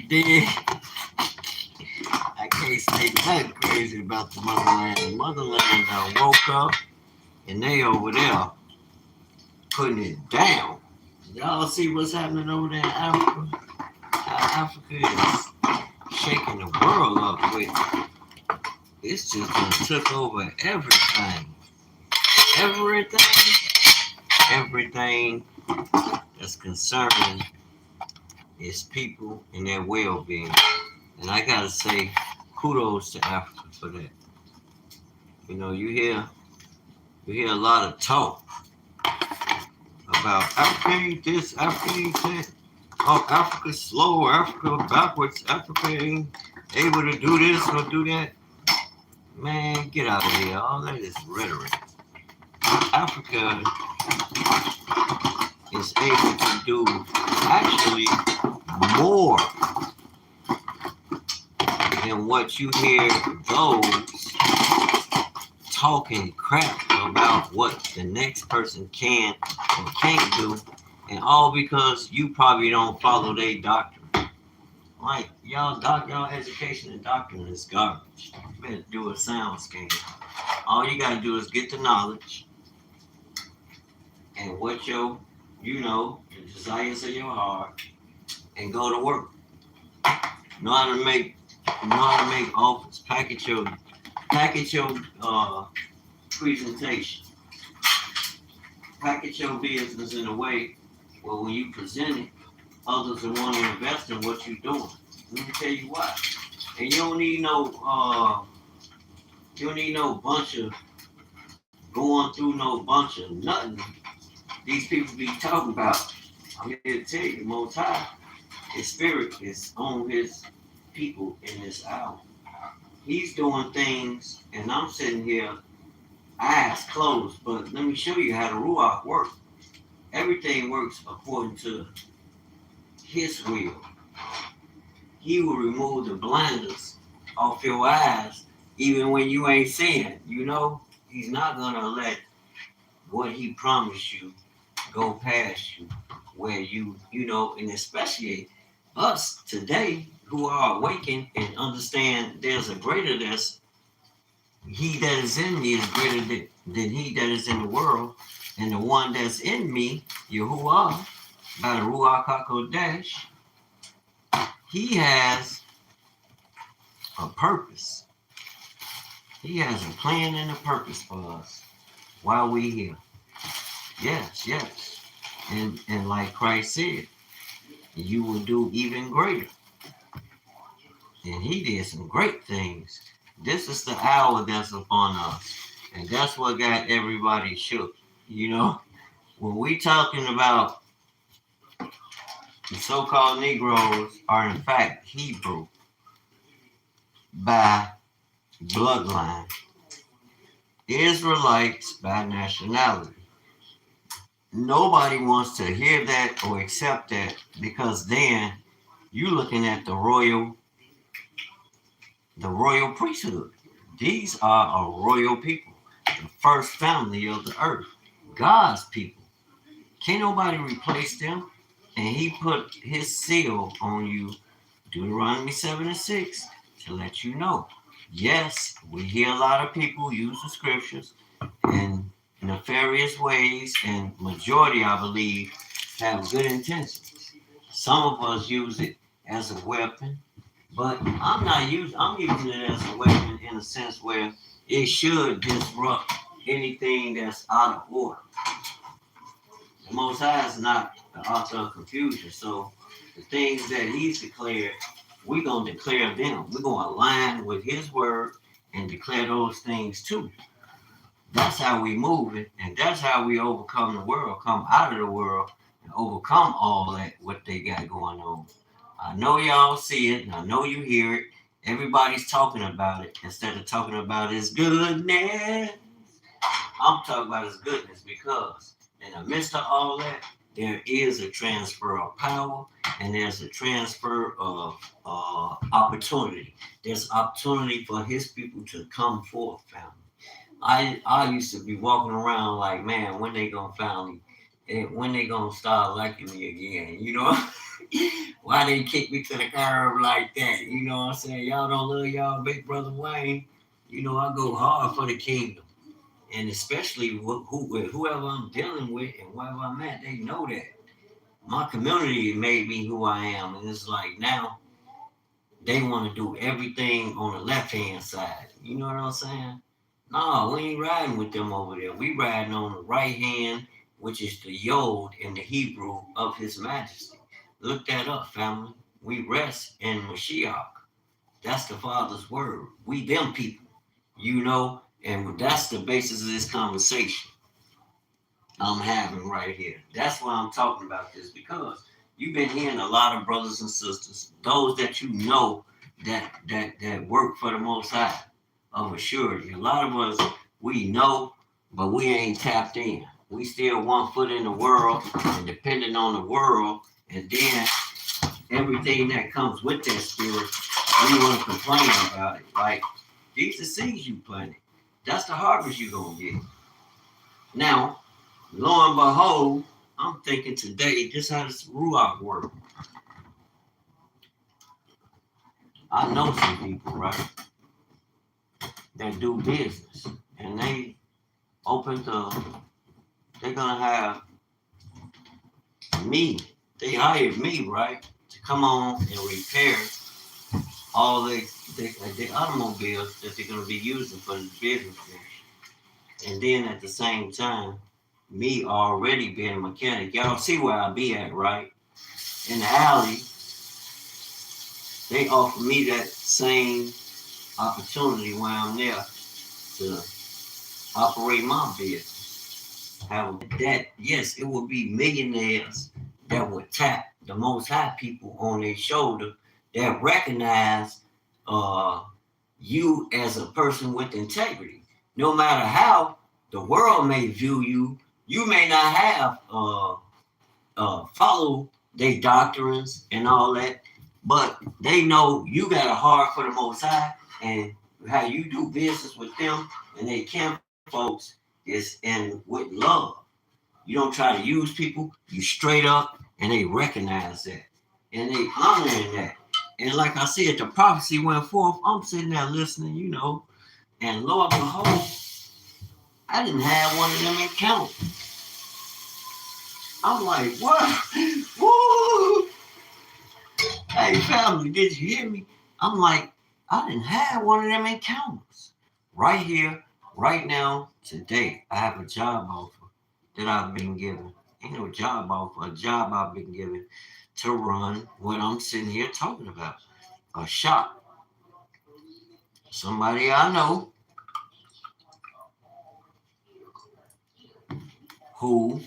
Then I can't say nothing crazy about the motherland. The motherland woke up and they over there putting it down. Y'all see what's happening over there in Africa? How Africa is shaking the world up with. It's just done took over everything. Everything. Everything that's concerning its people and their well-being. And I gotta say, kudos to Africa for that. You know, you hear a lot of talk about Africa ain't this, Africa ain't that. Oh, Africa's slow, Africa backwards, Africa ain't able to do this or do that. Man, get out of here. All that is rhetoric. Africa is able to do actually more than what you hear those talking crap about what the next person can or can't do, and all because you probably don't follow their doctrine. Like y'all education and doctrine is garbage. You better do a sound scan. All you gotta do is get the knowledge and what the desires of your heart, and go to work. Know how to make offers. Package your presentation. Package your business in a way where when you present it, others will want to invest in what you're doing. Let me tell you why. And you don't need no bunch of going through no bunch of nothing these people be talking about. I'm here to tell you, the Most High, His Spirit is on His people in this hour. He's doing things, and I'm sitting here, eyes closed. But let me show you how the Ruach works. Everything works according to His will. He will remove the blinders off your eyes, even when you ain't seeing. He's not gonna let what He promised you go past you, where and especially us today who are awakened and understand there's a greater that's he that is in me is greater than he that is in the world, and the one that's in me, Yahuwah, by the Ruach HaKodesh, he has a purpose. He has a plan and a purpose for us while we here. Yes. And like Christ said, you will do even greater. And he did some great things. This is the hour that's upon us. And that's what got everybody shook. When we talking about the so-called Negroes are in fact Hebrew by bloodline, Israelites by nationality. Nobody wants to hear that or accept that, because then you looking at the royal priesthood. These are a royal people, the first family of the earth, God's people. Can't nobody replace them. And he put his seal on you, Deuteronomy 7:6, to let you know. Yes, we hear a lot of people use the scriptures in nefarious ways, and majority, I believe, have good intentions. Some of us use it as a weapon, but I'm using it as a weapon in a sense where it should disrupt anything that's out of order. The Most High is not the author of confusion, so the things that He's declared, we're going to declare them. We're going to align with His word and declare those things too. That's how we move it, and that's how we overcome the world, come out of the world, and overcome all that, what they got going on. I know y'all see it, and I know you hear it. Everybody's talking about it instead of talking about His goodness. I'm talking about His goodness because in the midst of all that, there is a transfer of power, and there's a transfer of opportunity. There's opportunity for His people to come forth, family. I used to be walking around like, man, when they gonna start liking me again? Why they kick me to the curb like that? You know what I'm saying? Y'all don't love y'all big brother Wayne. You know, I go hard for the kingdom. And especially whoever I'm dealing with and wherever I'm at, they know that. My community made me who I am. And it's like now they want to do everything on the left hand side. You know what I'm saying? No, we ain't riding with them over there. We riding on the right hand, which is the Yod in the Hebrew of His Majesty. Look that up, family. We rest in Mashiach. That's the Father's word. We them people, you know, and that's the basis of this conversation I'm having right here. That's why I'm talking about this, because you've been hearing a lot of brothers and sisters, those that you know that work for the Most High of a surety. A lot of us we know, but we ain't tapped in. We still 1 foot in the world and depending on the world, and then everything that comes with that spirit, we want to complain about it. Like these are seeds you planted. That's the harvest you're gonna get. Now, lo and behold, I'm thinking today, this how this Ruach work. I know some people, right, that do business, and they they're gonna have me. They hired me, right, to come on and repair all the automobiles that they're gonna be using for the business. And then at the same time, me already being a mechanic, y'all see where I be at, right? In the alley, they offer me that same opportunity when I'm there to operate my business. Have that, yes, it would be millionaires that would tap the Most High people on their shoulder that recognize you as a person with integrity. No matter how the world may view you, you may not have follow their doctrines and all that, but they know you got a heart for the Most High, and how you do business with them and they camp folks is in with love. You don't try to use people, you straight up, and they recognize that. And they honoring that. And like I said, the prophecy went forth. I'm sitting there listening, you know, and Lord behold, I didn't have one of them encounters. I'm like, what? Woo! Hey, family, did you hear me? I'm like, I didn't have one of them encounters. Right here, right now, today, I have a job offer that I've been given. Ain't no job offer, a job I've been given to run what I'm sitting here talking about. A shop. Somebody I know who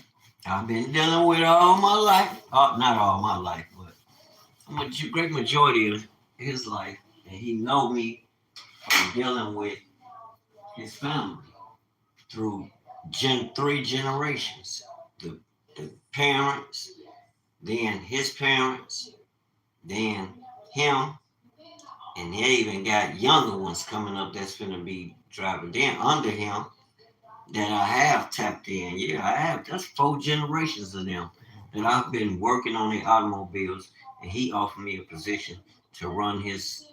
I've been dealing with all my life. Not all my life, but a great majority of his life. And he know me from dealing with his family through 3 generations. The parents, then his parents, then him, and they even got younger ones coming up that's gonna be driving. Then under him that I have tapped in. Yeah, I have. That's 4 generations of them that I've been working on the automobiles, and he offered me a position to run his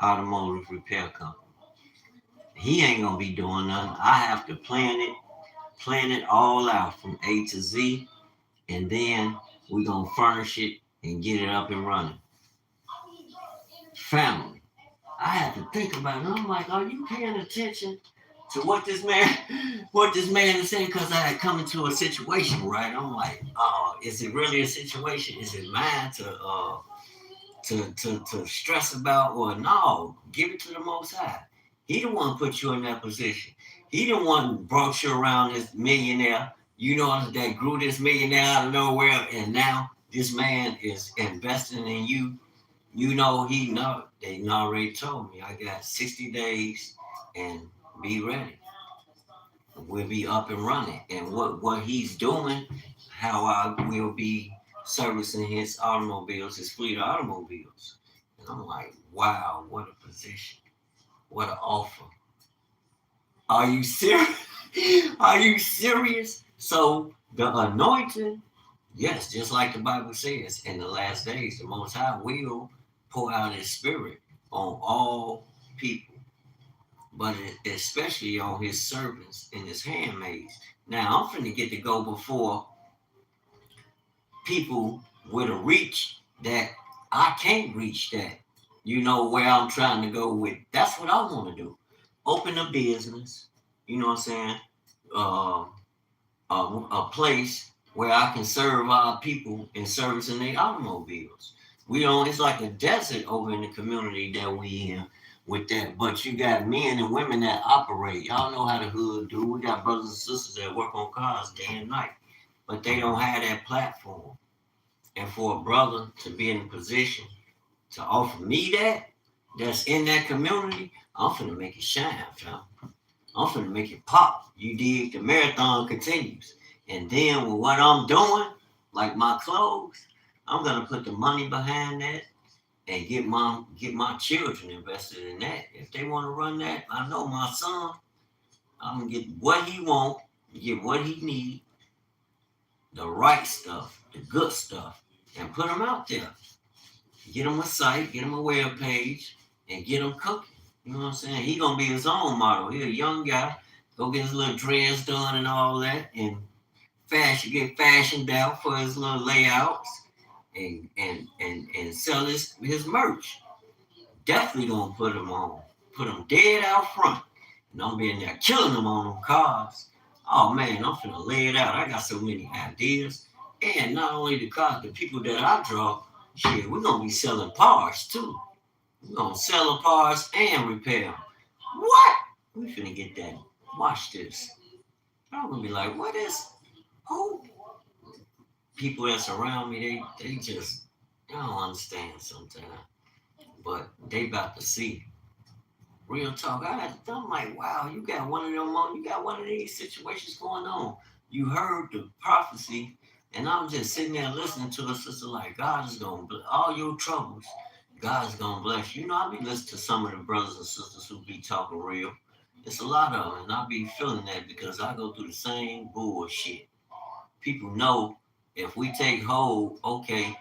automotive repair company. He ain't gonna be doing nothing. I have to plan it all out from A to Z, and then we're gonna furnish it and get it up and running. Family. I have to think about it. I'm like, are you paying attention to what this man is saying? Because I had come into a situation, right? I'm like, oh, is it really a situation? Is it mine to stress about, or no? Give it to the Most High. He the one put you in that position. He the one brought you around this millionaire. You know that grew this millionaire out of nowhere, and now this man is investing in you. You know, they already told me I got 60 days and be ready. We'll be up and running. And what he's doing, how I will be servicing his automobiles, his fleet of automobiles. And I'm like, wow, what a position. What an offer. Are you serious? Are you serious? So the anointing Yes, just like the Bible says, in the last days, the Most High will pour out His Spirit on all people, but especially on His servants and His handmaids. Now, I'm finna get to go before people with a reach that I can't reach that. You know where I'm trying to go with. That's what I want to do. Open a business. You know what I'm saying? Uh, a place where I can serve our people in servicing their automobiles. We don't. It's like a desert over in the community that we in with that. But you got men and women that operate. Y'all know how the hood do. We got brothers and sisters that work on cars day and night, but they don't have that platform. And for a brother to be in a position to offer me that, that's in that community, I'm finna make it shine, fam. I'm finna make it pop. You dig? The marathon continues. And then with what I'm doing, like my clothes, I'm gonna put the money behind that and get my children invested in that. If they want to run that, I know my son. I'm gonna get what he want, get what he need, the right stuff, the good stuff, and put them out there. Get him a site, get him a web page, and get him cooking. You know what I'm saying? He gonna be his own model. He a young guy, go get his little dreads done and all that, and get fashioned out for his little layouts, and sell his merch. Definitely gonna put him dead out front, and I'm being there killing them on them cars. Oh man, I'm finna lay it out. I got so many ideas, and not only the cars, the people that I draw. Shit, we're gonna be selling parts too. We're gonna sell the parts and repair them. What? We finna get that. Watch this. I'm gonna be like, what is who? People that's around me, they just I don't understand sometimes. But they about to see. Real talk. I'm like, wow, you got one of them you got one of these situations going on. You heard the prophecy, and I'm just sitting there listening to the sister like, God is gonna all your troubles. God's gonna bless you. You know, I be listening to some of the brothers and sisters who be talking real. It's a lot of them, and I be feeling that because I go through the same bullshit. People know if we take hold, okay,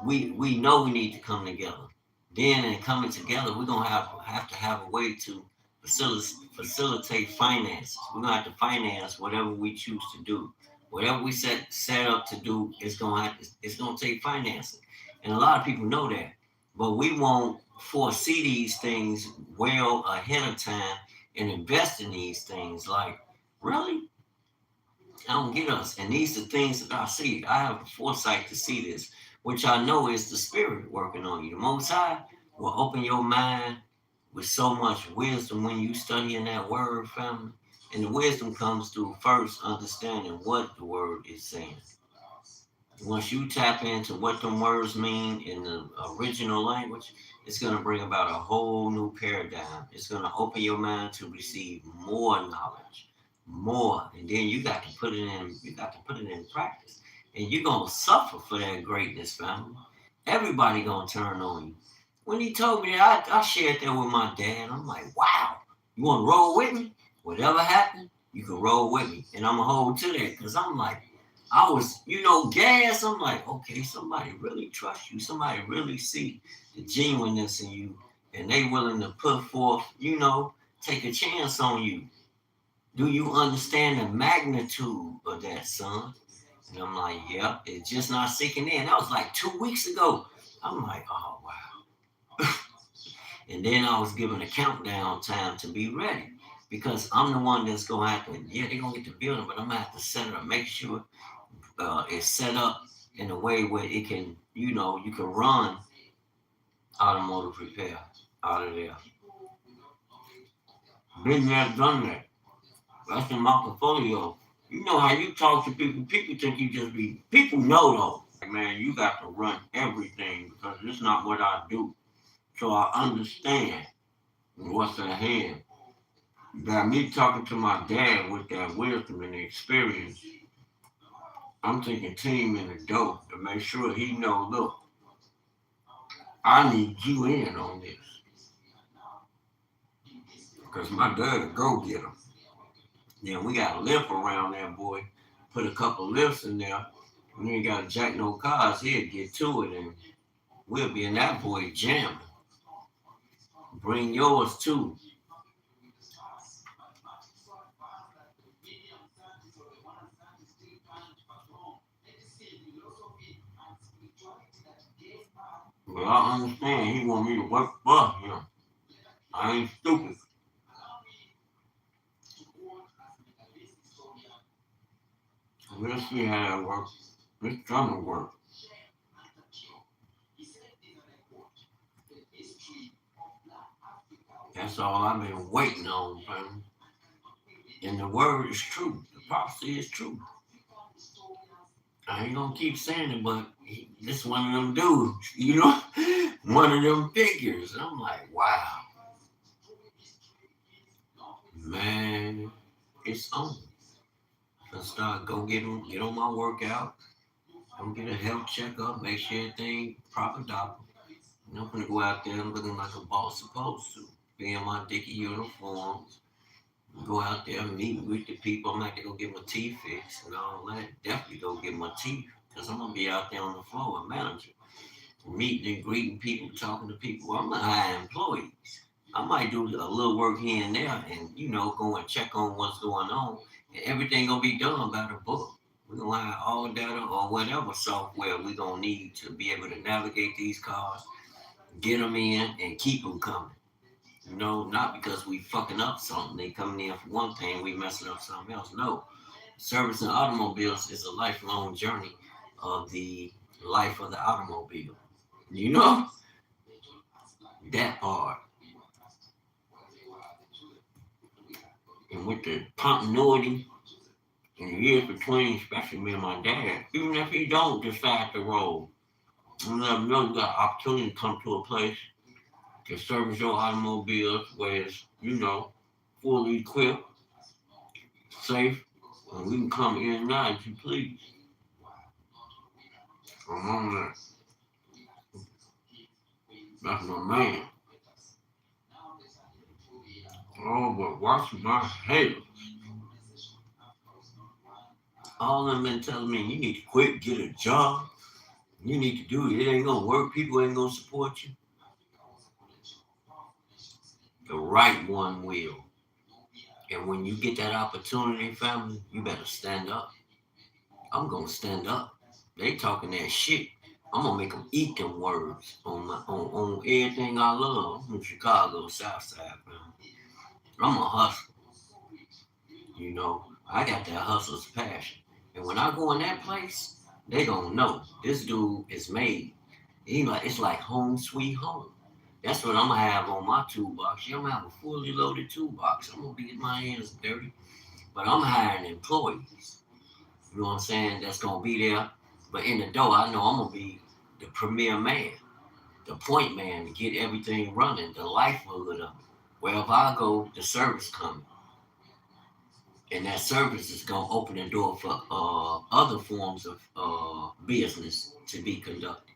we know we need to come together. Then in coming together, we're gonna have to have a way to facilitate finances. We're gonna have to finance whatever we choose to do. Whatever we set up to do, it's gonna take financing. And a lot of people know that. But we won't foresee these things well ahead of time and invest in these things. Like, really? I don't get us. And these are things that I see. I have the foresight to see this, which I know is the spirit working on you. The Most High will open your mind with so much wisdom when you study in that word, family. And the wisdom comes through first understanding what the word is saying. Once you tap into what the words mean in the original language, it's going to bring about a whole new paradigm. It's going to open your mind to receive more knowledge, more, and then you got to put it in. You got to put it in practice, and you're going to suffer for that greatness, family. Everybody going to turn on you. When he told me that, I shared that with my dad. I'm like, wow, you want to roll with me? Whatever happened, you can roll with me, and I'm gonna hold to that because I'm like. I was, gas. I'm like, okay, somebody really trusts you. Somebody really see the genuineness in you, and they willing to put forth, take a chance on you. Do you understand the magnitude of that, son? And I'm like, yep, it's just not sinking in. That was like 2 weeks ago. I'm like, oh wow. And then I was given a countdown time to be ready because I'm the one that's gonna have to. Yeah, they're gonna get the building, but I'm gonna have to set it up, make sure is set up in a way where it can, you can run automotive repair out of there. Been there, done that. That's in my portfolio. You know how you talk to people. People think you just be. People know though. Like, man, you got to run everything because it's not what I do. So I understand what's at hand. By me talking to my dad with that wisdom and experience, I'm thinking team in the dope to make sure he know, look, I need you in on this. Because my dad go get them. Then we got a lift around there, boy. Put a couple lifts in there. When you ain't got to jack no cars, he'll get to it and we'll be in that boy jamming. Bring yours too. But I understand he want me to work for him. I ain't stupid. We'll see how that works. It's gonna work. That's all I've been waiting on, fam. And the word is true. The prophecy is true. I ain't gonna keep saying it, but this one of them dudes, one of them figures. I'm like, wow, man, it's on. So start get on my workout, go get a health checkup, make sure everything proper doctor. And I'm gonna go out there looking like a boss supposed to. Be in my dicky uniform, go out there, meet with the people. I'm not gonna go get my teeth fixed and all that. Definitely go get my teeth, because I'm gonna be out there on the floor, a manager, meeting and greeting people, talking to people. I'm a high employee. I might do a little work here and there and, go and check on what's going on. And everything gonna be done by the book. We're gonna have all data or whatever software we're gonna need to be able to navigate these cars, get them in, and keep them coming. Not because we fucking up something. They coming in for one thing, we messing up something else. No. Servicing automobiles is a lifelong journey of the life of the automobile. You know? That part. And with the continuity in the years between, especially me and my dad, even if he don't decide to roll, you never know you got opportunity to come to a place to service your automobiles where it's, fully equipped, safe, and we can come in and out as you please. I'm on that. That's my man. Oh, but watch my haters. All of them been telling me, you need to quit, get a job. You need to do it. It ain't gonna work. People ain't gonna support you. The right one will. And when you get that opportunity, family, you better stand up. I'm gonna stand up. They talking that shit. I'm gonna make them eat them words on everything I love. I'm from Chicago, South Side, man. I'm a hustler. I got that hustler's passion. And when I go in that place, they gonna know this dude is made. It's like home sweet home. That's what I'm gonna have on my toolbox. I'm gonna have a fully loaded toolbox. I'm gonna be getting my hands dirty, but I'm hiring employees. You know what I'm saying? That's gonna be there. But in the door, I know I'm gonna be the premier man, the point man to get everything running, the lifeblood of it. Wherever I go, the service coming. And that service is gonna open the door for other forms of business to be conducted,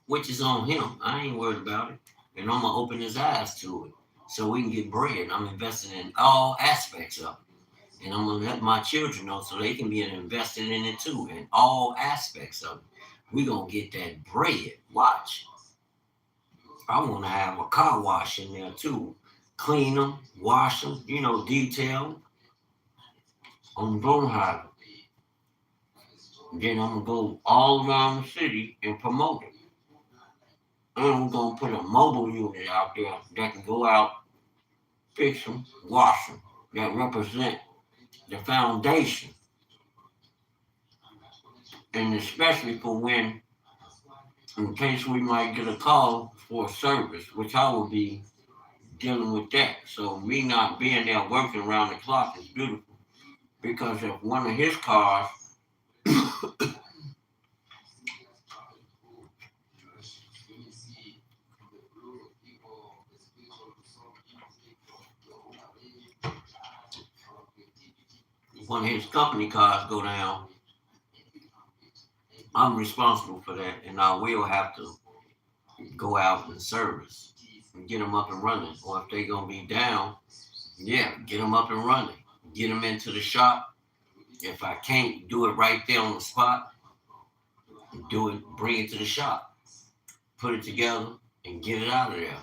which is on him. I ain't worried about it, and I'm gonna open his eyes to it so we can get bread. I'm investing in all aspects of it, and I'm gonna let my children know so they can be invested in it too, in all aspects of it. We gonna get that bread. Watch. I want to have a car wash in there too. Clean them, wash them, detail on Bonhide. Then I'm gonna go all around the city and promote it. And I'm gonna put a mobile unit out there that can go out, fix them, wash them, that represent the foundation. And especially for when, in case we might get a call for a service, which I will be dealing with that. So me not being there working around the clock is beautiful. Because if one of his cars one of his company cars go down, I'm responsible for that, and I will have to go out and service and get them up and running. Or if they're gonna be down, yeah, get them up and running, get them into the shop. If I can't do it right there on the spot, do it, bring it to the shop, put it together, and get it out of there.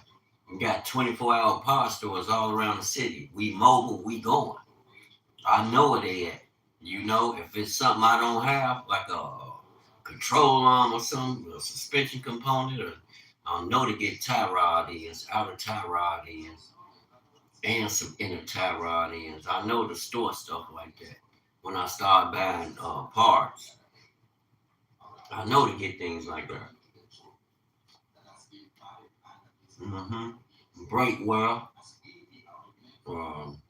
We got 24-hour power stores all around the city. We mobile, we going. I know where they at. You know, if it's something I don't have, like a control arm or something, a suspension component, or I know to get tie rod ends, outer tie rod ends, and some inner tie rod ends. I know to store stuff like that. When I start buying parts, I know to get things like that. Mm-hmm. Brake well,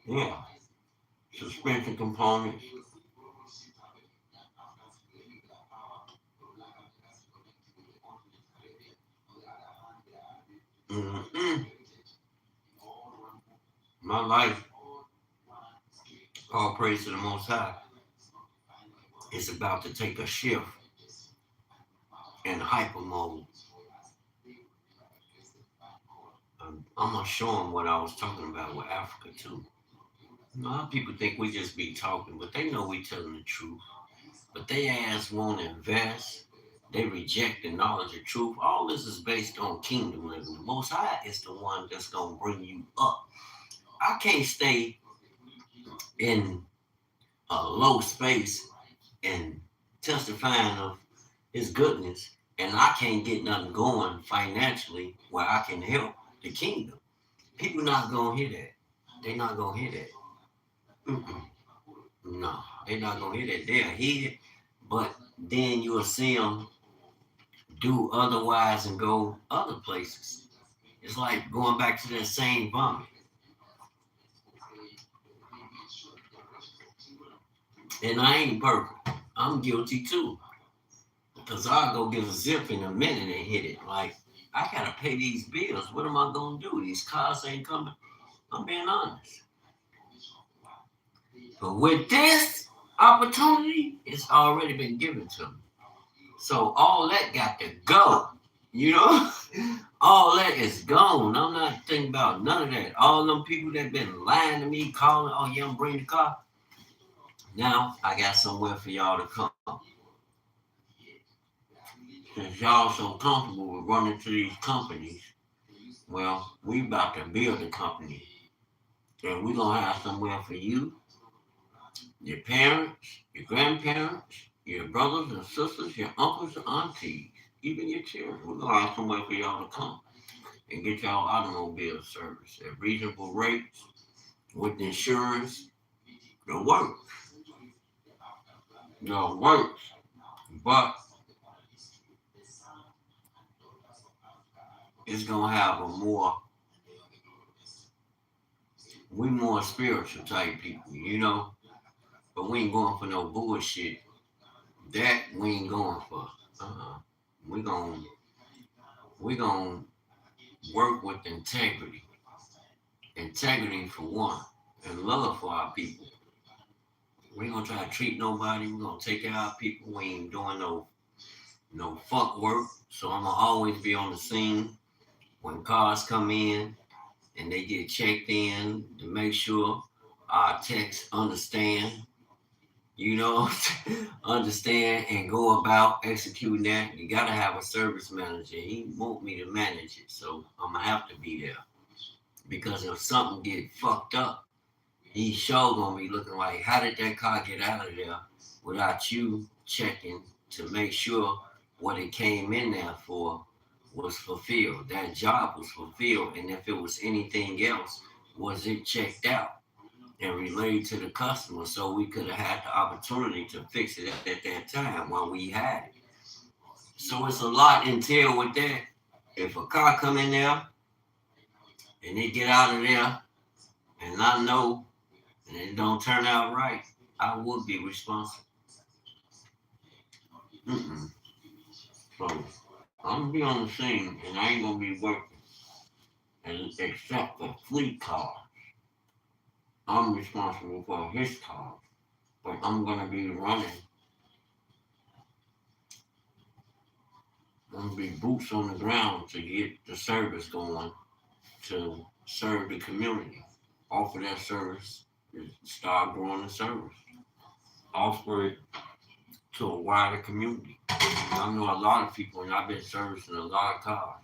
yeah, suspension components. Mm-hmm. My life, all praise to the Most High, is about to take a shift in hyper mode. I'm gonna show them what I was talking about with Africa too. A lot of people think we just be talking, but they know we telling the truth. But they ass won't invest. They reject the knowledge of truth. All this is based on kingdom living. The Most High is the one that's gonna bring you up. I can't stay in a low space and testifying of His goodness, and I can't get nothing going financially where I can help the kingdom. People not gonna hear that. They not gonna hear that. Mm-mm. No, they not gonna hear that. They'll hear it, but then you'll see them do otherwise and go other places. It's like going back to that same vomit. And I ain't perfect. I'm guilty too. Because I'll go get a zip in a minute and hit it. Like, I gotta pay these bills. What am I gonna do? These cars ain't coming. I'm being honest. But with this opportunity, it's already been given to me. So all that got to go. You know? All that is gone. I'm not thinking about none of that. All them people that been lying to me, calling, oh yeah, I'm bringing the car. Now I got somewhere for y'all to come. Since y'all so comfortable with running to these companies, well, we about to build a company. And we gonna have somewhere for you, your parents, your grandparents, your brothers and sisters, your uncles and aunties, even your children. We're gonna have somewhere for y'all to come and get y'all automobile service at reasonable rates with insurance. The works. The works. But it's gonna have a more we more spiritual type people, you know? But we ain't going for no bullshit. That we ain't going for. Uh-uh. We gon' we gon' work with integrity. Integrity for one. And love for our people. We ain't gonna try to treat nobody. We gonna take care of our people. We ain't doing no fuck work. So I'm gonna always be on the scene when cars come in and they get checked in to make sure our techs understand, you know, understand and go about executing that. You gotta have a service manager. He want me to manage it, so I'm gonna have to be there. Because if something get fucked up, he sure gonna be looking like, how did that car get out of there without you checking to make sure what it came in there for was fulfilled. That job was fulfilled, and if it was anything else, was it checked out and relayed to the customer so we could have had the opportunity to fix it at that time while we had it. So it's a lot entailed with that. If a car come in there and it get out of there and I know and it don't turn out right, I would be responsible. Mm-mm. So I'm gonna be on the scene and I ain't gonna be working and except for fleet cars. I'm responsible for his car, but I'm gonna be running. I'm gonna be boots on the ground to get the service going to serve the community. Offer that service, start growing the service. Offer it to a wider community. I know a lot of people, and I've been servicing a lot of cars.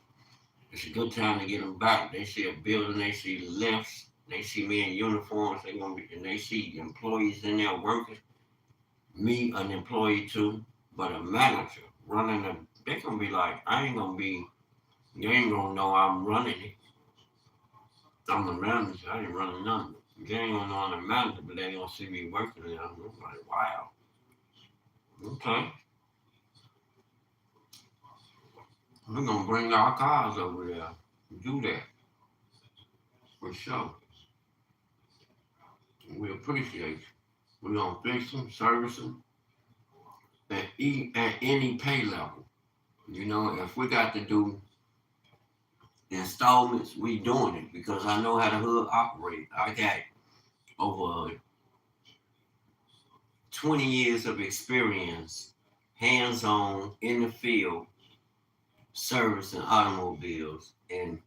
It's a good time to get them back. They see a building, they see lifts, they see me in uniforms, they gonna be, and they see employees in there working. Me, an employee too, but a manager running them. They gonna be like, I ain't gonna be. You ain't gonna know I'm running it. I'm the manager. I ain't running nothing. They ain't gonna know I'm the manager, but they gonna see me working there. I'm like, wow, okay. We're gonna bring our cars over there. Do that for sure. We appreciate you. We're gonna fix them, service them, at any pay level. You know, if we got to do installments, we doing it because I know how the hood operate. I got over 20 years of experience, hands on in the field, servicing automobiles and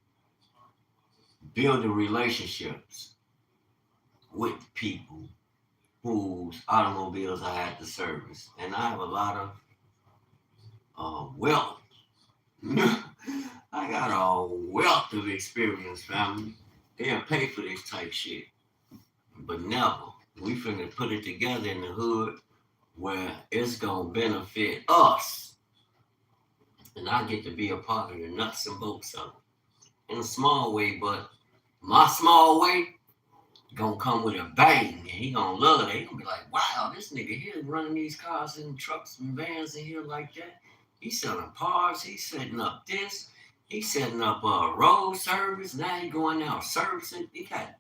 building relationships with people whose automobiles I had to service. And I have a lot of wealth. I got a wealth of experience, family. They'll pay for this type shit, but never. We finna put it together in the hood where it's gonna benefit us, and I get to be a part of the nuts and bolts of it in a small way. But my small way gonna come with a bang, and he gonna love it. He gonna be like, "Wow, this nigga here running these cars and trucks and vans in here like that. He's selling parts. He's setting up this. He's setting up a road service. Now he going out servicing. He got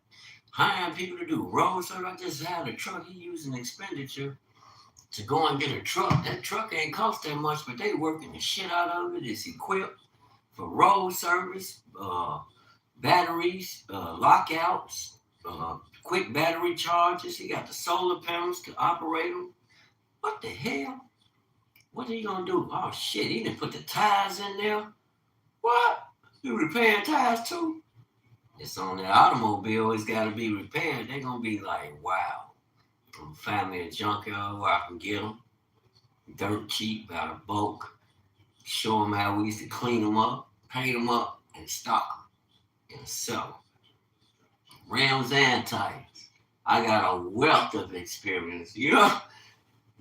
hiring people to do road service. I just had a truck. He using expenditure to go and get a truck. That truck ain't cost that much, but they working the shit out of it. It's equipped for road service, batteries, lockouts, quick battery charges. He got the solar panels to operate them. What the hell? What are you gonna do? Oh shit, he didn't put the tires in there. What? You repairing tires too? It's on the automobile. It's got to be repaired. They're gonna be like, wow. I'm family a junkyard where I can get them dirt cheap out of bulk. Show them how we used to clean them up, paint them up, and stock them and sell them. Rims and tires. I got a wealth of experience. You know,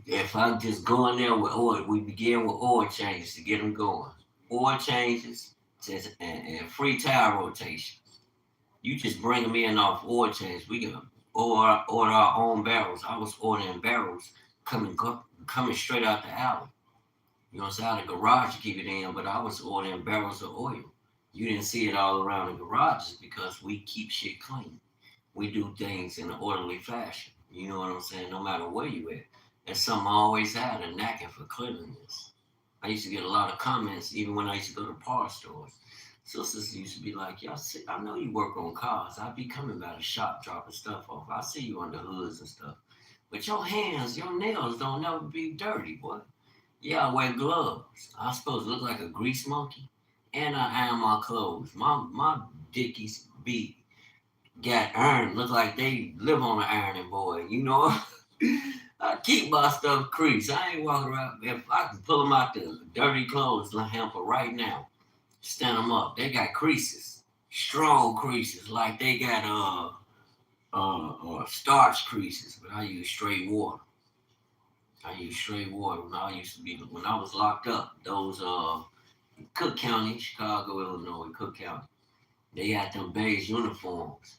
if I just go in there with oil, we begin with oil changes to get them going. Oil changes and free tire rotation. You just bring them in off oil change. We can order our own barrels. I was ordering barrels coming straight out the alley. You know, it's out of the garage to keep it in, but I was ordering barrels of oil. You didn't see it all around the garages because we keep shit clean. We do things in an orderly fashion. You know what I'm saying? No matter where you at. That's something I always had, a knacking for cleanliness. I used to get a lot of comments even when I used to go to parts stores. Sisters used to be like, "Y'all, see, I know you work on cars. I be coming by the shop dropping stuff off. I see you under hoods and stuff. But your hands, your nails don't never be dirty, boy. Yeah, I wear gloves. I supposed to look like a grease monkey. And I iron my clothes. My dickies be got iron, look like they live on an ironing board, you know? I keep my stuff creased. I ain't walking around. If I can pull them out the dirty clothes hamper right now, stand them up. They got creases, strong creases, like they got starch creases. But I use straight water. I use straight water when I was locked up. Those Cook County, Chicago, Illinois, Cook County. They had them beige uniforms.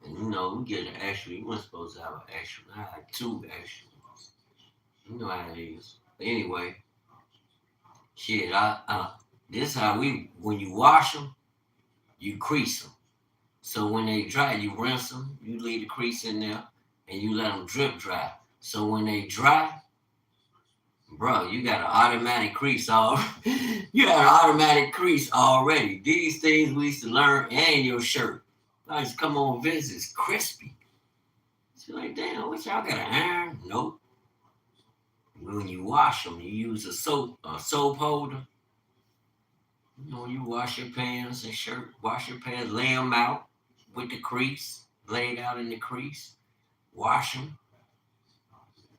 And you know, we get an extra. You weren't supposed to have an extra. I had two extra ones. You know how it is. But anyway, shit, this is how when you wash them, you crease them. So when they dry, you rinse them, you leave the crease in there, and you let them drip dry. So when they dry, bro, you got an automatic crease all. You got an automatic crease already. These things we used to learn, and your shirt. I used to come on visits, crispy. She's like, damn, what y'all got an iron? Nope. When you wash them, you use a soap holder. You know, you wash your pants and shirt, wash your pants, lay them out with the crease, laid out in the crease, wash them.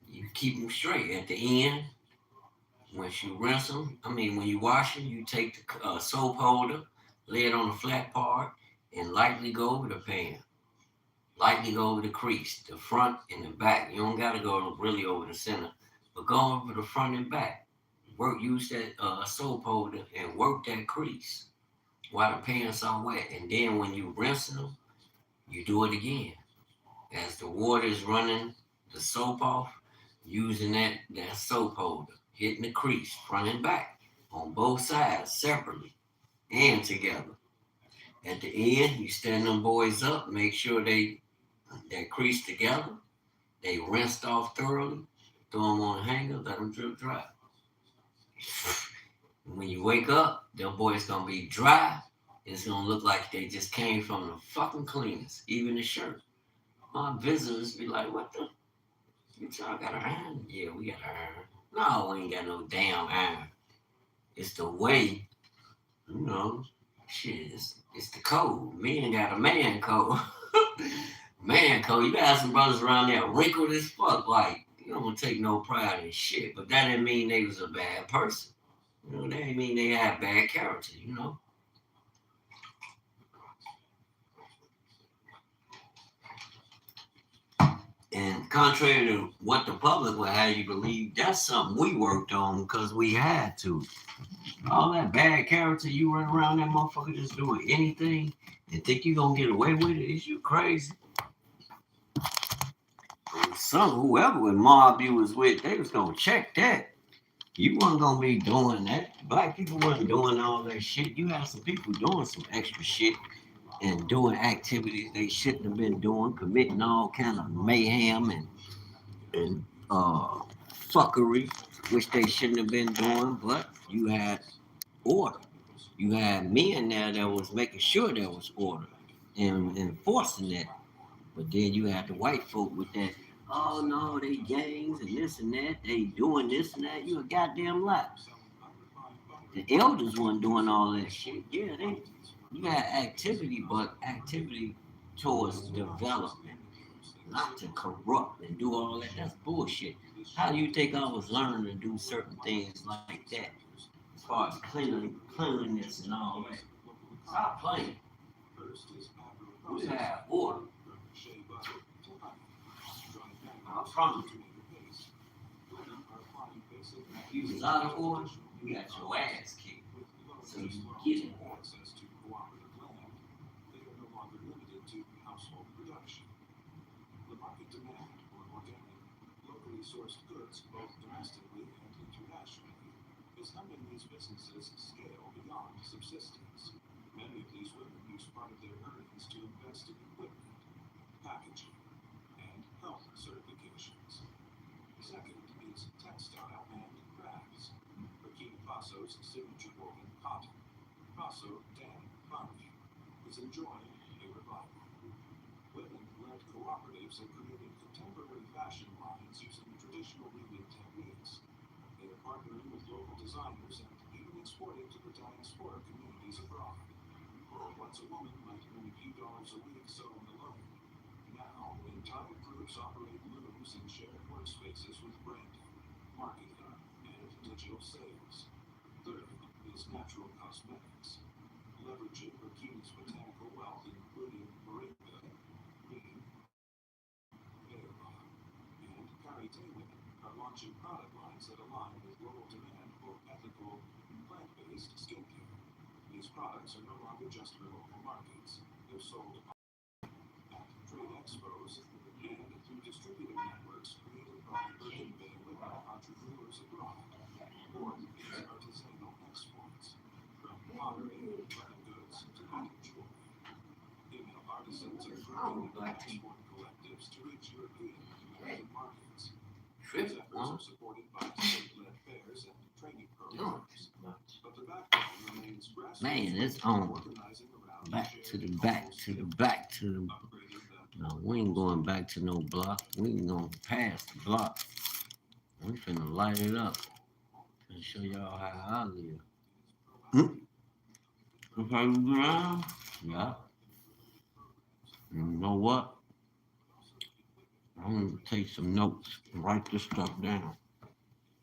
You keep them straight at the end. Once you rinse them, when you wash them, you take the soap holder, lay it on the flat part, and lightly go over the pan. Lightly go over the crease, the front and the back. You don't gotta go really over the center, but go over the front and back. Use that soap holder and work that crease while the pans are wet. And then when you rinse them, you do it again. As the water is running the soap off, using that soap holder, hitting the crease front and back on both sides separately and together. At the end, you stand them boys up, make sure they're creased together, they rinsed off thoroughly, throw them on a hanger, let them drip dry. When you wake up, them boys gonna be dry. It's gonna look like they just came from the fucking cleaners, even the shirt. My visitors be like, what the? Y'all got an iron? Yeah, we got an iron. No, we ain't got no damn iron. It's the way, you know, shit, it's the code. Men got a man code. Man code. You got some brothers around there wrinkled as fuck. Like, you don't take no pride in shit. But that didn't mean they was a bad person. You know, that didn't mean they had bad character, you know. And contrary to what the public would have you believe, that's something we worked on because we had to. All that bad character, you run around that motherfucker just doing anything and think you gonna get away with it, is you crazy? Whoever with mob you was with, they was gonna check that. You wasn't gonna be doing that. Black people wasn't doing all that shit. You had some people doing some extra shit and doing activities they shouldn't have been doing, committing all kind of mayhem and fuckery, which they shouldn't have been doing. But you had order. You had men there that was making sure there was order and enforcing that. But then you had the white folk with that. Oh no, they gangs and this and that. They doing this and that. You a goddamn lie. The elders weren't doing all that shit. Yeah, you had activity, but activity towards development, not to corrupt and do all that. That's bullshit. How do you think I was learning to do certain things like that? As far as cleanliness and all that. Stop playing. We have order. I promise you. If you was out of order, you got your ass kicked. So you get it. Sourced goods, both domestically and internationally, is helping these businesses scale beyond subsistence. Many of these women use part of their earnings to invest in equipment, packaging, and health certifications. Second is textile and crafts. Burkina Faso's signature woven cotton, Faso Dan Bandi, is enjoying a revival. Women-led cooperatives are creating contemporary fashion lines using traditional weaving techniques. They are partnering with local designers and even exporting to the diaspora communities abroad. Once a woman might earn a few dollars a week sewing alone, now entire groups operate looms and shared workspaces with branding, marketing, and digital sales. Third is natural cosmetics. Leveraging Burkina's botanical wealth, including moringa, neem, baobab, and karité women are launching product lines that align with global demand for ethical, plant-based skincare. These products are no longer just for local markets. They're sold at trade expos and through distributor networks created by Birkin Bay women entrepreneurs abroad. Fourth is artisanal exports, from pottery and wedding goods to native jewelry. Female artisans are growing export collectives to reach European and American markets. These efforts are supported by state-led fairs and training programs. But the backbone remains grassroots. Man, it's on. Back to the back to the back to the. No, we ain't going back to no block. We ain't going past the block. We finna light it up and show y'all how I live. If I look around, yeah. You know what? I'm gonna take some notes and write this stuff down.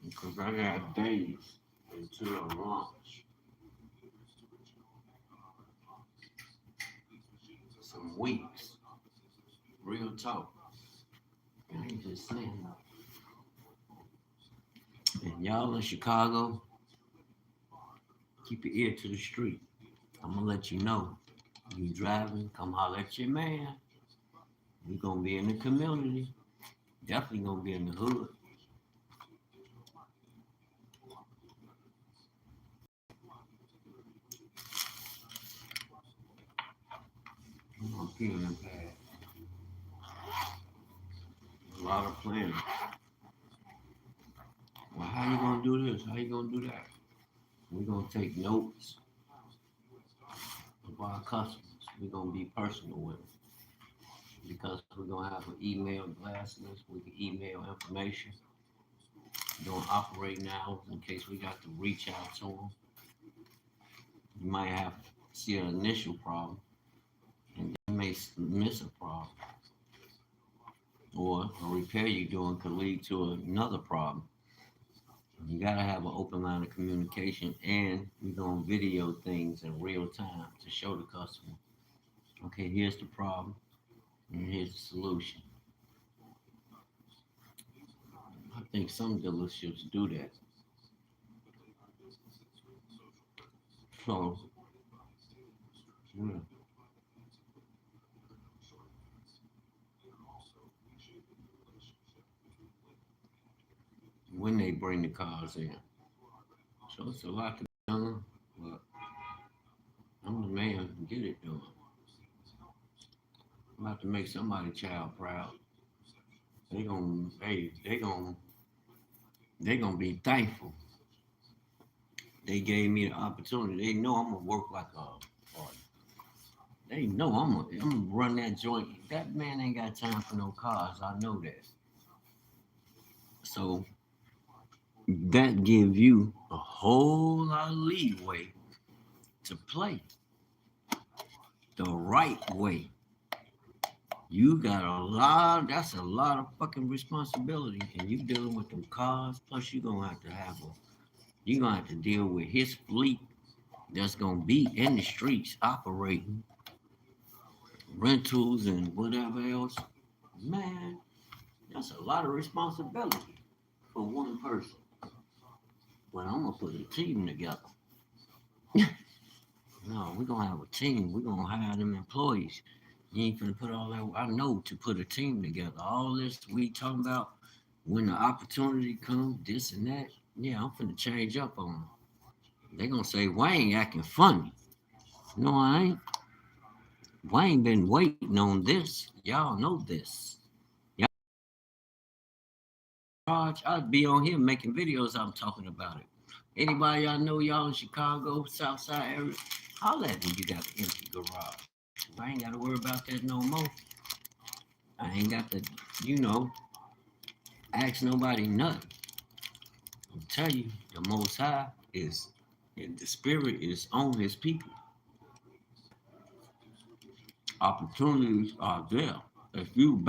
Because I got days until I launch. Some weeks. Real talk. I ain't just saying that. And y'all in Chicago, keep your ear to the street. I'm gonna let you know. You driving, come holler at your man. We gonna be in the community. Definitely gonna be in the hood. I'm feeling bad. A lot of planning. Well, how you gonna do this? How you gonna do that? We're gonna take notes of our customers. We're gonna be personal with them. Because we're gonna have an email blast list. We can email information. We're gonna operate now in case we got to reach out to them. You might have to see an initial problem and then may miss a problem. Or a repair you're doing could lead to another problem. You gotta have an open line of communication, and we're gonna video things in real time to show the customer, okay, here's the problem and here's the solution. I think some dealerships do that. So, yeah. When they bring the cars in. So it's a lot to be done, but I'm the man to get it done. I'm about to make somebody child proud. Hey, they gonna be thankful. They gave me the opportunity. They know I'm gonna work like a they know I'm gonna run that joint. That man ain't got time for no cars. I know that. So that give you a whole lot of leeway to play the right way. You got that's a lot of fucking responsibility, and you dealing with them cars, plus you're gonna have to deal with his fleet that's gonna be in the streets operating, rentals and whatever else. Man, that's a lot of responsibility for one person. But I'm gonna put a team together. No, we're gonna have a team. We're gonna hire them employees. You ain't gonna put all that. I know to put a team together. All this we talking about when the opportunity comes, this and that. Yeah, I'm finna change up on them. They gonna say Wayne acting funny. No, I ain't. Wayne been waiting on this. Y'all know this. I'd be on here making videos. I'm talking about it. Anybody I know y'all in Chicago, South Side area, holla at me. You got an empty garage. I ain't got to worry about that no more. I ain't got to, ask nobody nothing. I'll tell you, the Most High is, and the Spirit is on His people. Opportunities are there. If you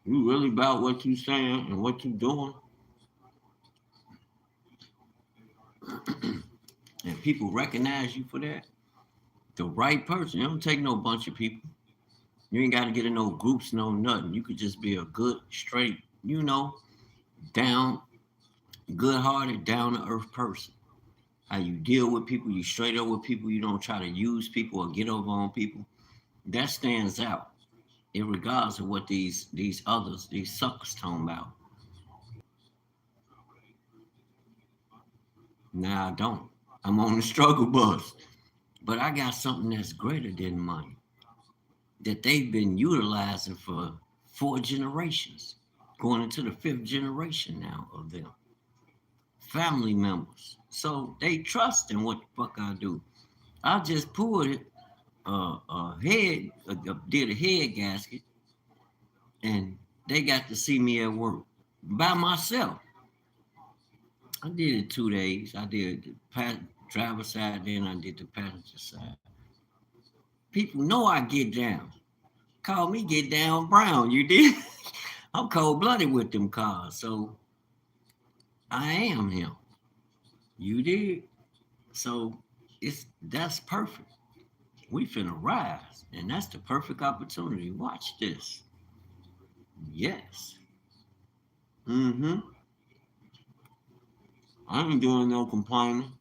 really about what you saying and what you doing, and people recognize you for that, the right person. It don't take no bunch of people. You ain't got to get in no groups, no nothing. You could just be a good, straight, down, good-hearted, down-to-earth person. How you deal with people, you straight up with people. You don't try to use people or get over on people. That stands out, regardless of what these others, these suckers talking about. Nah, I don't. I'm on the struggle bus. But I got something that's greater than money that they've been utilizing for 4 generations, going into the 5th generation now of them. Family members. So they trust in what the fuck I do. I just pulled it, did a head gasket, and they got to see me at work by myself. I did it 2 days. I did the driver side, then I did the passenger side. People know I get down. Call me Get Down Brown, you did? I'm cold-blooded with them cars. So I am him. You did. So that's perfect. We finna rise. And that's the perfect opportunity. Watch this. Yes. Mm-hmm. I ain't doing no complaining.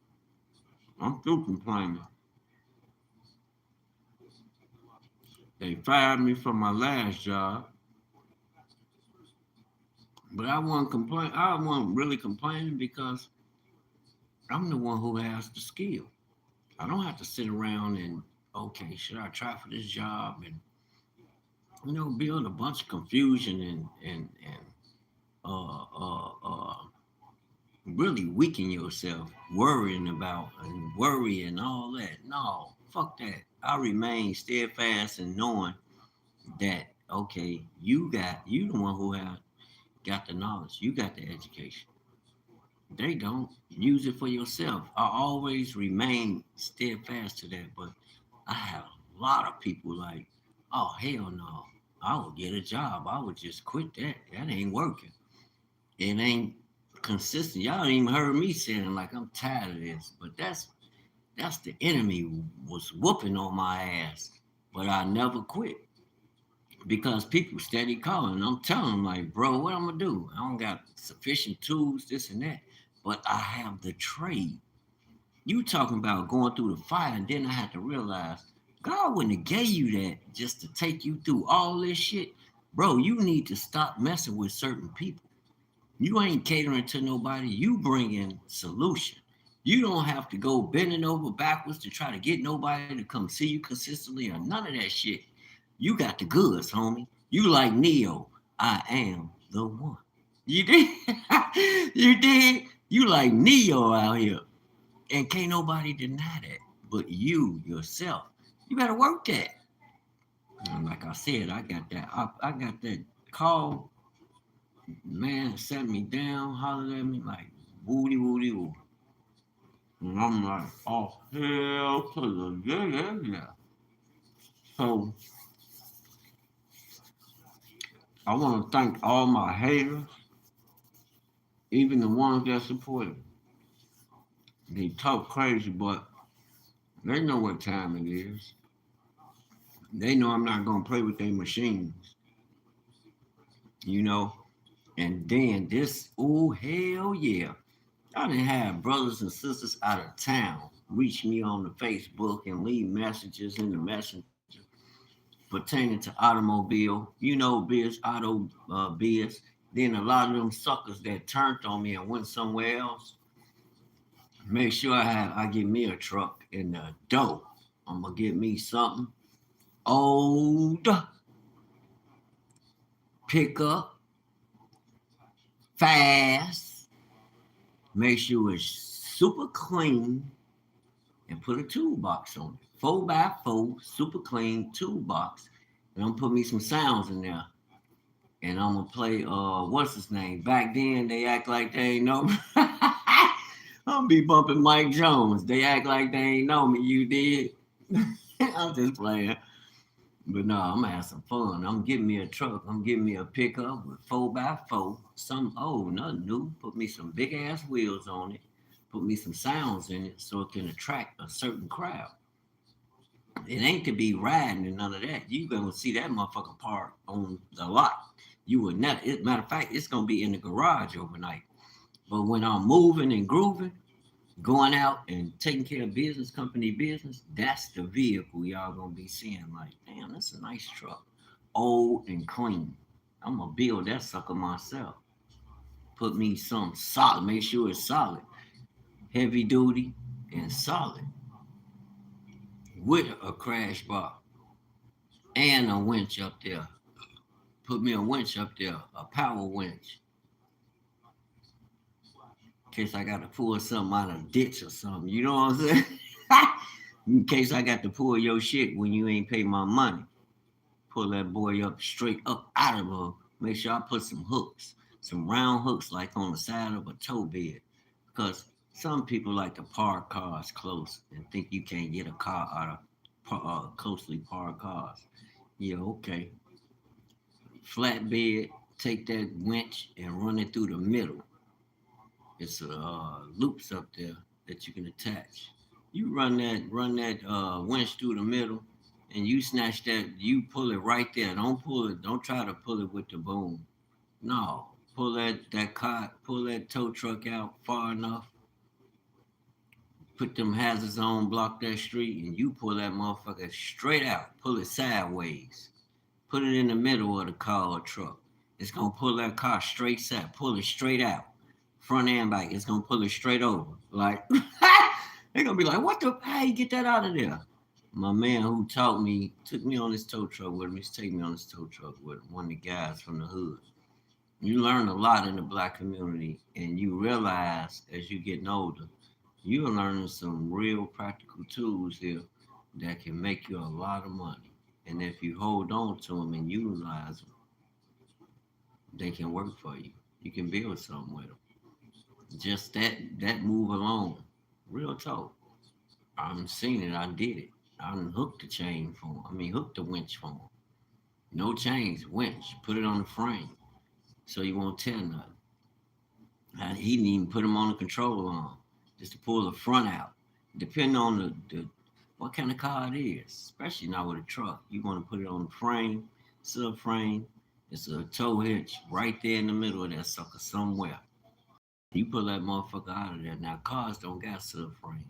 I'm through complaining. They fired me from my last job, but I wasn't complain. I wasn't really complaining because I'm the one who has the skill. I don't have to sit around and okay, should I try for this job and build a bunch of confusion and really weaken yourself, worrying about and worrying all that. No, fuck that. I remain steadfast in knowing that okay, you the one who have got the knowledge, you got the education. They don't use it for yourself. I always remain steadfast to that, but I have a lot of people like, oh hell no, I would get a job. I would just quit that. That ain't working. It ain't consistent. Y'all ain't even heard me saying like I'm tired of this, but that's the enemy was whooping on my ass. But I never quit because people steady calling. I'm telling them like, bro, what I'm gonna do? I don't got sufficient tools, this and that, but I have the trade. You talking about going through the fire, and then I had to realize God wouldn't have gave you that just to take you through all this shit, bro. You need to stop messing with certain people. You ain't catering to nobody. You bring in solution. You don't have to go bending over backwards to try to get nobody to come see you consistently or none of that shit. You got the goods, homie. You like Neo. I am the one. You did? You did? You like Neo out here. And can't nobody deny that. But you yourself. You gotta work that. And like I said, I got that call. Man sat me down, hollered at me like woody woody woo. And I'm like, oh hell to the yeah. So I want to thank all my haters, even the ones that supported me. They talk crazy, but they know what time it is. They know I'm not gonna play with their machines, you know. And then this, oh hell yeah. I didn't have brothers and sisters out of town reach me on the Facebook and leave messages in the messenger pertaining to automobile, biz, biz. Then a lot of them suckers that turned on me and went somewhere else. Make sure I get me a truck in the dough. I'm gonna get me something old, pick up, fast. Make sure it's super clean and put a toolbox on it. 4x4, super clean toolbox. And I'm gonna put me some sounds in there. And I'm gonna play what's his name? Back then they act like they ain't know me. I'm gonna be bumping Mike Jones. They act like they ain't know me. You did. I'm just playing. But no, I'm gonna have some fun. I'm getting me a truck. I'm getting me a pickup with 4x4. Some old, nothing new. Put me some big ass wheels on it. Put me some sounds in it so it can attract a certain crowd. It ain't to be riding and none of that. You gonna see that motherfucker park on the lot. You would never. Matter of fact, it's gonna be in the garage overnight. But when I'm moving and grooving, going out and taking care of business, company business, that's the vehicle y'all gonna be seeing. Like, damn, that's a nice truck, old and clean. I'm gonna build that sucker myself. Put me some solid. Make sure it's solid, heavy duty, and solid with a crash bar and a winch up there. Put me a winch up there, a power winch, in case I got to pull something out of a ditch or something. You know what I'm saying? In case I got to pull your shit when you ain't pay my money. Pull that boy up straight up out of her. Make sure I put some hooks, some round hooks like on the side of a tow bed. Because some people like to park cars close and think you can't get a car out of closely parked cars. Yeah, okay. Flatbed, take that winch and run it through the middle. It's loops up there that you can attach. You run that winch through the middle, and you snatch that. You pull it right there. Don't pull it. Don't try to pull it with the boom. No, pull that cot, pull that tow truck out far enough. Put them hazards on, block that street, and you pull that motherfucker straight out. Pull it sideways. Put it in the middle of the car or truck. It's gonna pull that car straight set. Pull it straight out, front and back. It's gonna pull it straight over. Like they're gonna be like, "What the? How you get that out of there?" My man who taught me took me on this tow truck with him. He's taking me on this tow truck with one of the guys from the hood. You learn a lot in the black community, and you realize as you getting older, you're learning some real practical tools here that can make you a lot of money. And if you hold on to them and utilize them, they can work for you. You can build something with them. Just that move alone, real talk. I'm seen it. I did it. I done hooked the chain for him. I mean, hooked the winch for him. No chains, winch. Put it on the frame so you won't tear nothing. He didn't even put him on the control arm just to pull the front out. Depending on the what kind of car it is, especially not with a truck. You want to put it on the frame, subframe. It's a tow hitch right there in the middle of that sucker somewhere. You pull that motherfucker out of there. Now cars don't got subframes.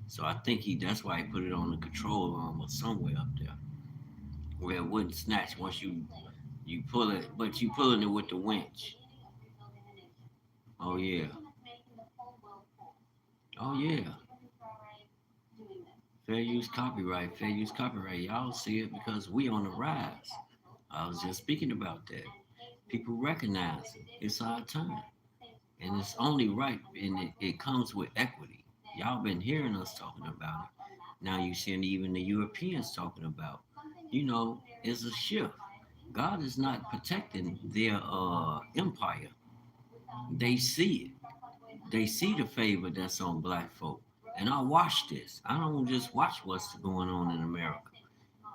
So I think that's why he put it on the control arm or somewhere up there. Where it wouldn't snatch once you pull it, but you pulling it with the winch. Oh yeah. Oh yeah. Fair use copyright. Fair use copyright. Y'all see it because we on the rise. I was just speaking about that. People recognize it. It's our time. And it's only right, and it comes with equity. Y'all been hearing us talking about it. Now you seeing even the Europeans talking about. It's a shift. God is not protecting their empire. They see it. They see the favor that's on black folk. And I watch this. I don't just watch what's going on in America,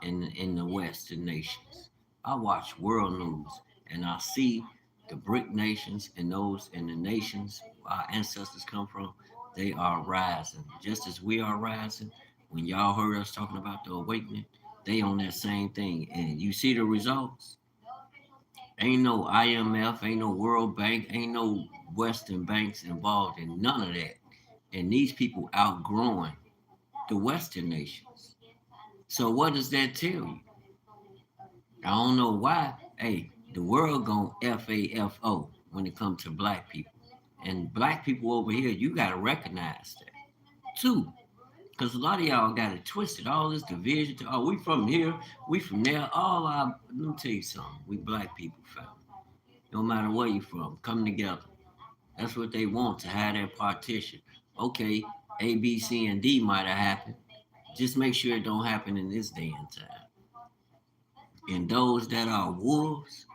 in the Western nations. I watch world news, and I see the BRIC nations and those in the nations our ancestors come from. They are rising, just as we are rising. When y'all heard us talking about the awakening, they on that same thing, and you see the results. Ain't no IMF, ain't no World Bank, ain't no Western banks involved in none of that. And these people outgrowing the Western nations. So what does that tell you? I don't know why. Hey, the world gonna FAFO when it comes to black people. And black people over here, you gotta recognize that. Two, because a lot of y'all got it twisted. All this division. Oh, we from here, we from there. Let me tell you something. We black people, family. No matter where you from, come together. That's what they want, to have that partition. Okay, A, B, C, and D might have happened. Just make sure it don't happen in this day and time. And those that are wolves,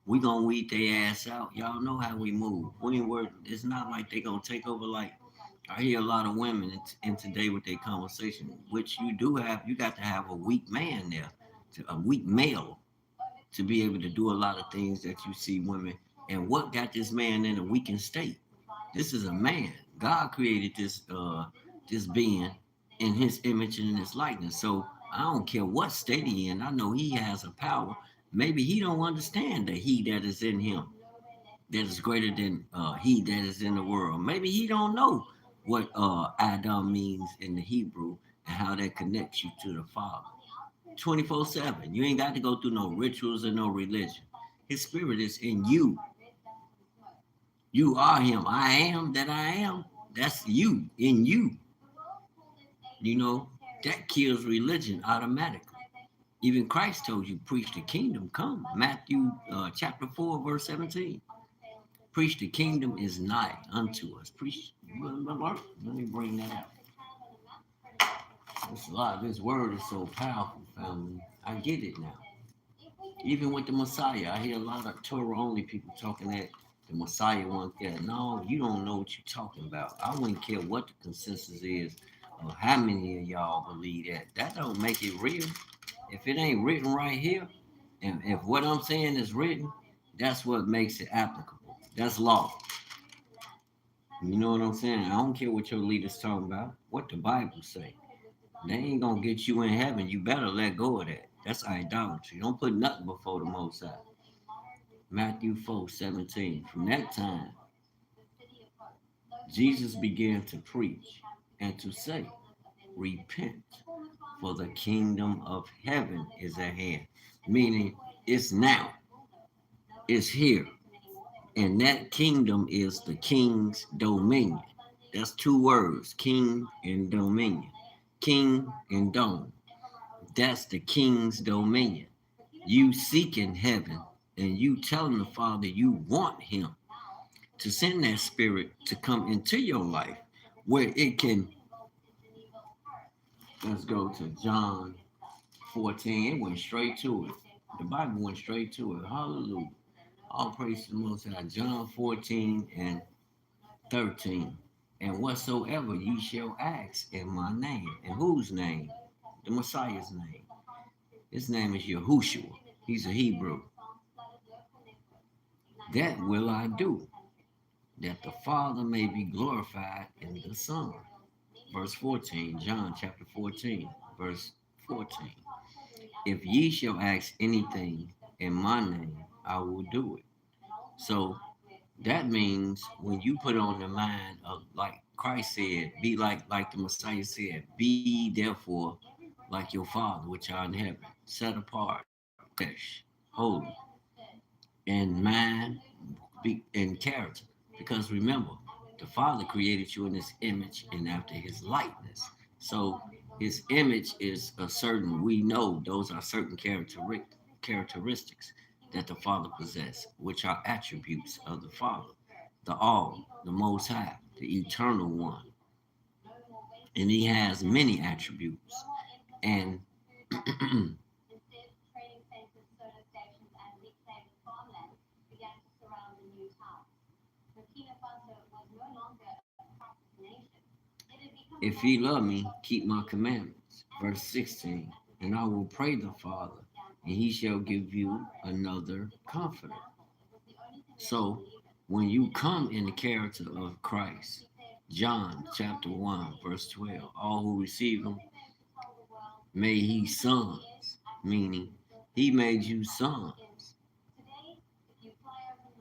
we gonna weed their ass out. Y'all know how we move. We ain't worried. It's not like they gonna take over. Like I hear a lot of women in today with their conversation, which you do have. You got to have a weak man there, a weak male, to be able to do a lot of things that you see women. And what got this man in a weakened state? This is a man. God created this being in his image and in his likeness. So I don't care what state he in. I know he has a power. Maybe he don't understand the he that is in him that is greater than he that is in the world. Maybe he don't know what Adam means in the Hebrew and how that connects you to the Father. 24/7. You ain't got to go through no rituals or no religion. His spirit is in you. You are him. I am that I am. That's you, in you. That kills religion automatically. Even Christ told you, preach the kingdom come. Matthew chapter 4, verse 17. Preach the kingdom is nigh unto us. Preach. Let me bring that up. It's a lot. This word is so powerful, family. I get it now. Even with the Messiah, I hear a lot of Torah only people talking that the Messiah wasn't there. No, you don't know what you're talking about. I wouldn't care what the consensus is or how many of y'all believe that. That don't make it real. If it ain't written right here, and if what I'm saying is written, that's what makes it applicable. That's law. You know what I'm saying? I don't care what your leaders talking about. What the Bible say. They ain't gonna get you in heaven. You better let go of that. That's idolatry. Don't put nothing before the Most High. Matthew 4:17. From that time, Jesus began to preach and to say, repent, for the kingdom of heaven is at hand. Meaning, it's now, it's here. And that kingdom is the king's dominion. That's two words, king and dominion. King and dome. That's the king's dominion. You seeking heaven and you telling the Father you want him to send that spirit to come into your life where it can. Let's go to John 14. It went straight to it. The Bible went straight to it. Hallelujah. All praise to the Most High. John 14 and 13. And whatsoever ye shall ask in my name. In whose name? The Messiah's name. His name is Yahushua. He's a Hebrew. That will I do, that the Father may be glorified in the Son. Verse 14, John chapter 14, verse 14. If ye shall ask anything in my name, I will do it. So that means when you put on the mind of, like Christ said, be like the Messiah said, be therefore like your Father which art in heaven, set apart, fresh, holy, in mind, in character. Because remember, the Father created you in his image and after his likeness. So his image is a certain, we know those are certain characteristics that the Father possesses, which are attributes of the Father, the All, the Most High, the Eternal One. And he has many attributes. And if ye love me, keep my commandments. Verse 16. And I will pray the Father, and he shall give you another comforter. So when you come in the character of Christ, John chapter 1, verse 12, all who receive him made he sons, meaning he made you sons,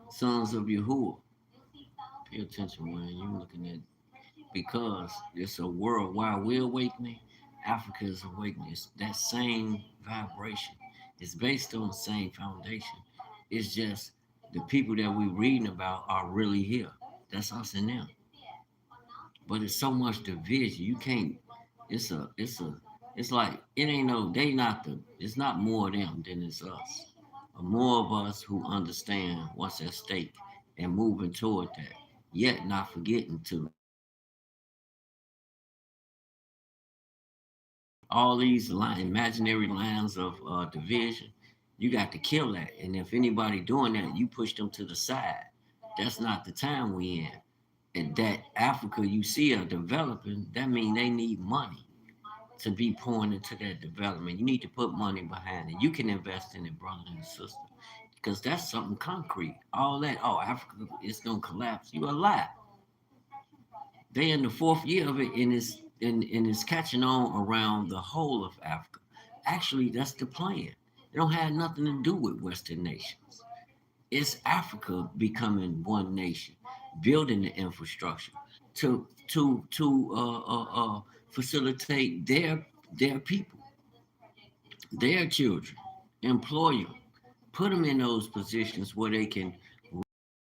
sons of Yahuwah. Pay attention when you're looking at, because it's a worldwide we awakening. Africa is awakening. It's that same vibration. It's based on the same foundation. It's just the people that we're reading about are really here. That's us and them. But it's so much division. You can't. It's like it ain't no. They not the. It's not more of them than it's us. More of us who understand what's at stake and moving toward that. Yet not forgetting to all these imaginary lines of division, you got to kill that. And if anybody doing that, you push them to the side. That's not the time we in. And that Africa you see are developing, that means they need money to be pouring into that development. You need to put money behind it. You can invest in it, brother and sister, because that's something concrete. All that, oh, Africa is gonna collapse. You a lie. They in the fourth year of it, and it's catching on around the whole of Africa. Actually, that's the plan. It don't have nothing to do with Western nations. It's Africa becoming one nation, building the infrastructure to facilitate their people, their children, employ them, put them in those positions where they can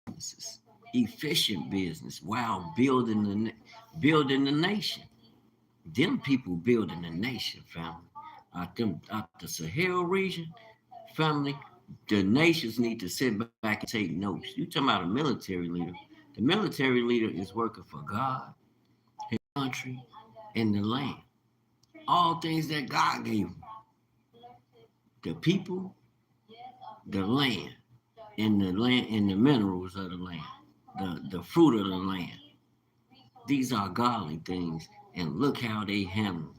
businesses, efficient business while building the nation. Them people building the nation, family. Out the Sahel region, family, the nations need to sit back and take notes. You talking about a military leader. The military leader is working for God, his country, and the land. All things that God gave him. The people, the land, and the minerals of the land, the fruit of the land. These are godly things, and look how they handle them.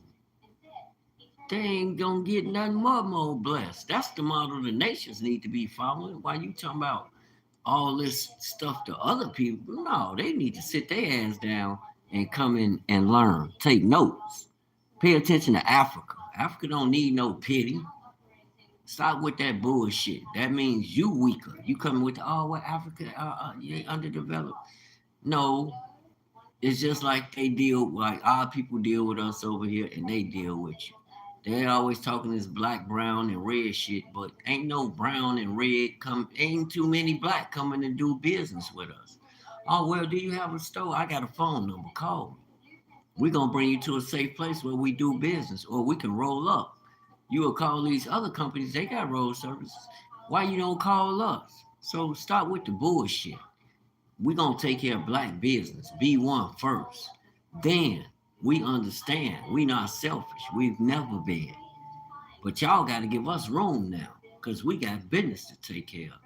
They ain't gonna get nothing more blessed. That's the model the nations need to be following. Why you talking about all this stuff to other people. No, they need to sit their ass down and come in and learn. Take notes. Pay attention to Africa. Africa don't need no pity. Stop with that bullshit. That means you weaker. You coming with oh well Africa you underdeveloped. No, it's just like they deal like our people deal with us over here and they deal with you. They always talking this black, brown, and red shit, but ain't no brown and red come ain't too many black coming to do business with us. Oh well, do you have a store? I got a phone number. Call me. We're gonna bring you to a safe place where we do business, or we can roll up. You will call these other companies, they got road services. Why you don't call us? So stop with the bullshit. We gonna take care of black business. Be one first. Then we understand we not selfish. We've never been. But y'all gotta give us room now. Cause we got business to take care of.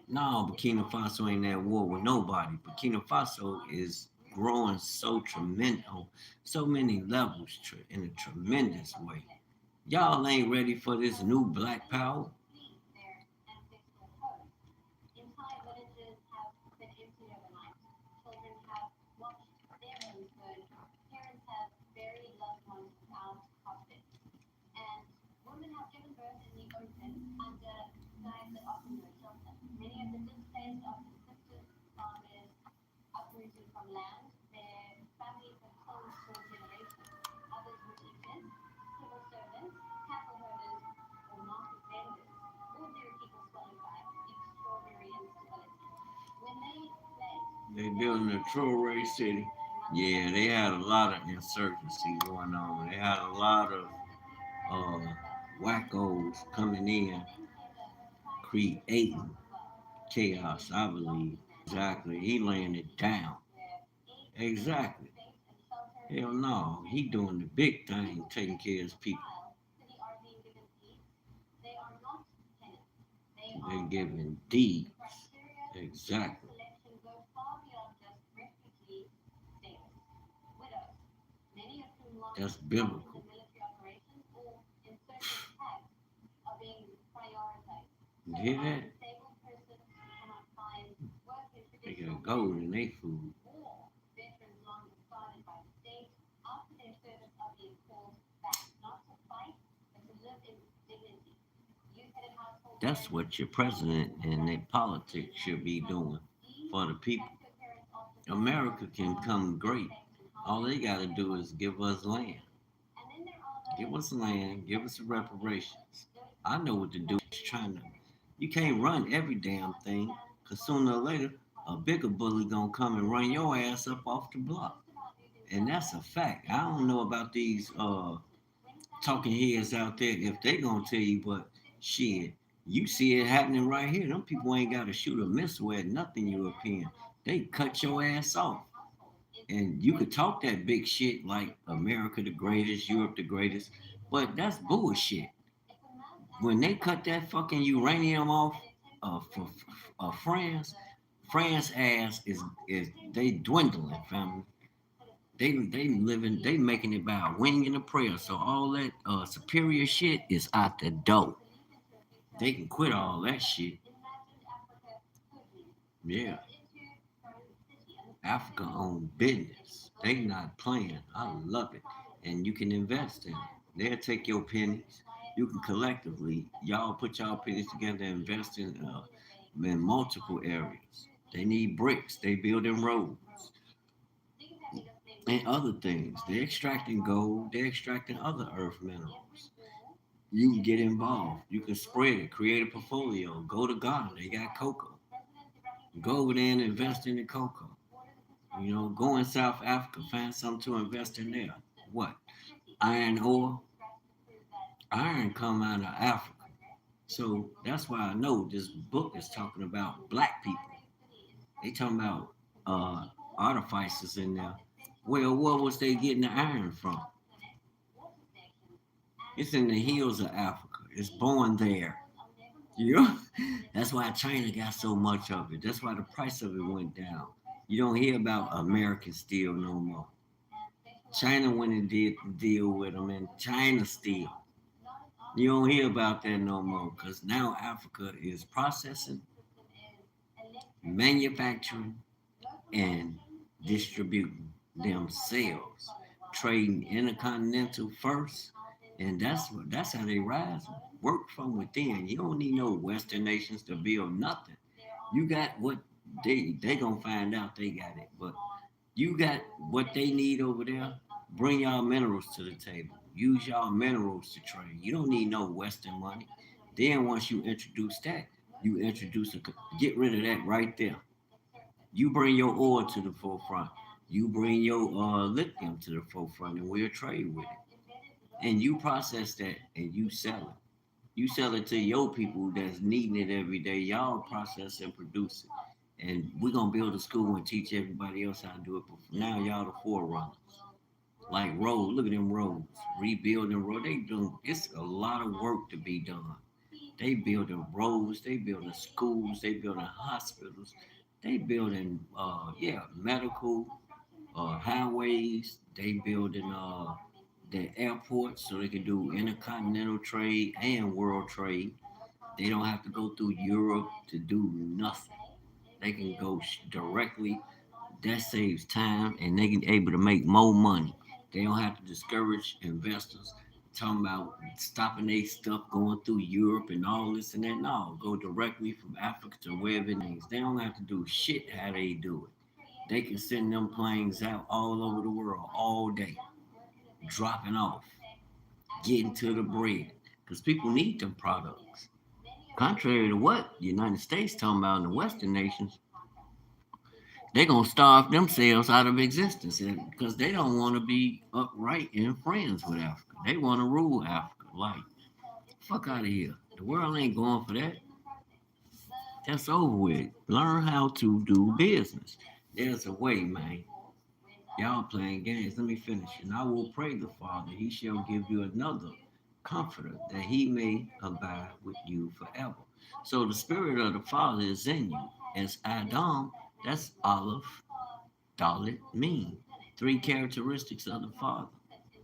No, Burkina Faso ain't at war with nobody. Burkina Faso is growing so tremendous on so many levels in a tremendous way. Y'all ain't ready for this new black power. They building a Troy city. Yeah, they had a lot of insurgency going on. They had a lot of uh, wackos coming in, creating chaos, I believe. Exactly. He laying it down. Exactly. Hell no. He doing the big thing, taking care of his people. They giving deeds. Exactly. That's biblical. You hear that? They got gold in their food. That's what your president and their politics should be doing for the people. America can come great. All they got to do is give us land. Give us land. Give us reparations. I know what to do. Trying to. You can't run every damn thing, cause sooner or later a bigger bully gonna come and run your ass up off the block, and that's a fact. I don't know about these talking heads out there if they gonna tell you, but shit, you see it happening right here. Them people ain't got to shoot a missile at nothing European. They cut your ass off. And you could talk that big shit like America the greatest, Europe the greatest, but that's bullshit. When they cut that fucking uranium off for France, France ass is they dwindling, family. They living, they making it by a wing and a prayer. So all that superior shit is out the door. They can quit all that shit. Yeah, Africa own business. They not playing. I love it. And you can invest in it. They'll take your pennies. You can collectively, y'all put y'all pennies together and invest in multiple areas. They need bricks. They building roads and other things. They're extracting gold. They're extracting other earth minerals. You can get involved. You can spread it. Create a portfolio. Go to Ghana. They got cocoa. Go over there and invest in the cocoa. You know, go in South Africa, find something to invest in there. What? Iron ore? Iron come out of Africa. So that's why I know this book is talking about black people. They talking about uh artificers in there. Well, what was they getting the iron from? It's in the hills of Africa. It's born there. You know? That's why China got so much of it. That's why the price of it went down. You don't hear about American steel no more. China went and did the deal with them, and China steel. You don't hear about that no more because now Africa is processing, manufacturing, and distributing themselves, trading intercontinental first, and that's how they rise. Work from within. You don't need no Western nations to build nothing. You got what they gonna find out they got it, but you got what they need over there. Bring y'all minerals to the table. Use y'all minerals to trade. You don't need no Western money. Then once you introduce that, you introduce a get rid of that right there. You bring your oil to the forefront. You bring your lithium to the forefront, and we'll trade with it. And you process that, and you sell it. You sell it to your people that's needing it every day. Y'all process and produce it. And we're gonna build a school and teach everybody else how to do it. But for now, y'all the forerunners. Like roads, look at them roads. Rebuilding roads. They doing it's a lot of work to be done. They building roads, they building schools, they building hospitals, they building medical highways, they building the airports so they can do intercontinental trade and world trade. They don't have to go through Europe to do nothing. They can go directly. That saves time and they can able to make more money. They don't have to discourage investors talking about stopping their stuff going through Europe and all this and that. No, go directly from Africa to wherever it is. They don't have to do shit how they do it. They can send them planes out all over the world all day, dropping off, getting to the bread. Because people need them products. Contrary to what the United States talking about in the Western nations, they're gonna starve themselves out of existence because they don't want to be upright and friends with Africa. They want to rule Africa. Like, fuck out of here. The world ain't going for that. That's over with. Learn how to do business. There's a way, man. Y'all playing games. Let me finish. And I will pray the Father, he shall give you another comforter that he may abide with you forever. So the spirit of the Father is in you. As Adam, that's Aleph, Dalit, Meme. Three characteristics of the Father.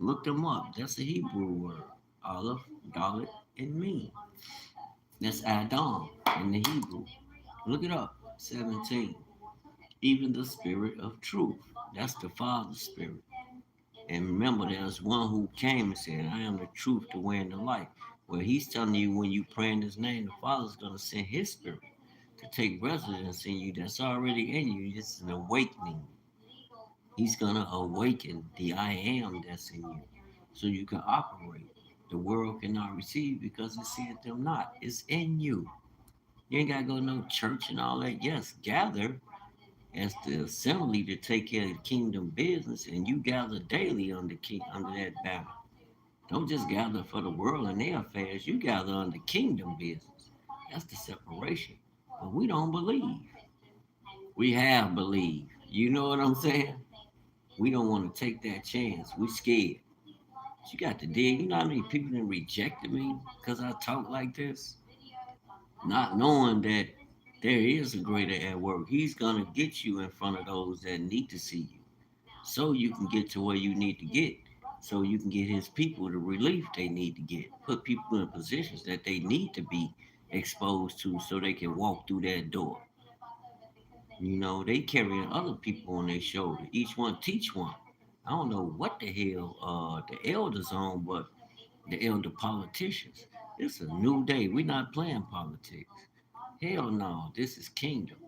Look them up. That's a Hebrew word. Aleph, Dalit, and Meme. That's Adam in the Hebrew. Look it up. 17. Even the spirit of truth. That's the Father's spirit. And remember, there's one who came and said, I am the truth, the way, and the life. Well, he's telling you when you pray in his name, the Father's going to send his spirit to take residence in you that's already in you. It's an awakening. He's going to awaken the I am that's in you so you can operate. The world cannot receive because it seeth them not. It's in you. You ain't got to go to no church and all that. Yes, gather as the assembly to take care of the kingdom business, and you gather daily under that banner. Don't just gather for the world and their affairs. You gather under kingdom business. That's the separation. But we don't believe. We have believed. You know what I'm saying? We don't want to take that chance. We scared. But you got to dig. You know how many people that rejected me because I talk like this? Not knowing that there is a greater at work. He's going to get you in front of those that need to see you so you can get to where you need to get. So you can get his people the relief they need to get. Put people in positions that they need to be exposed to so they can walk through that door. You know, they carrying other people on their shoulder. Each one teach one. I don't know what the hell the elders on, but the elder politicians. It's a new day. We're not playing politics. Hell no, this is kingdom.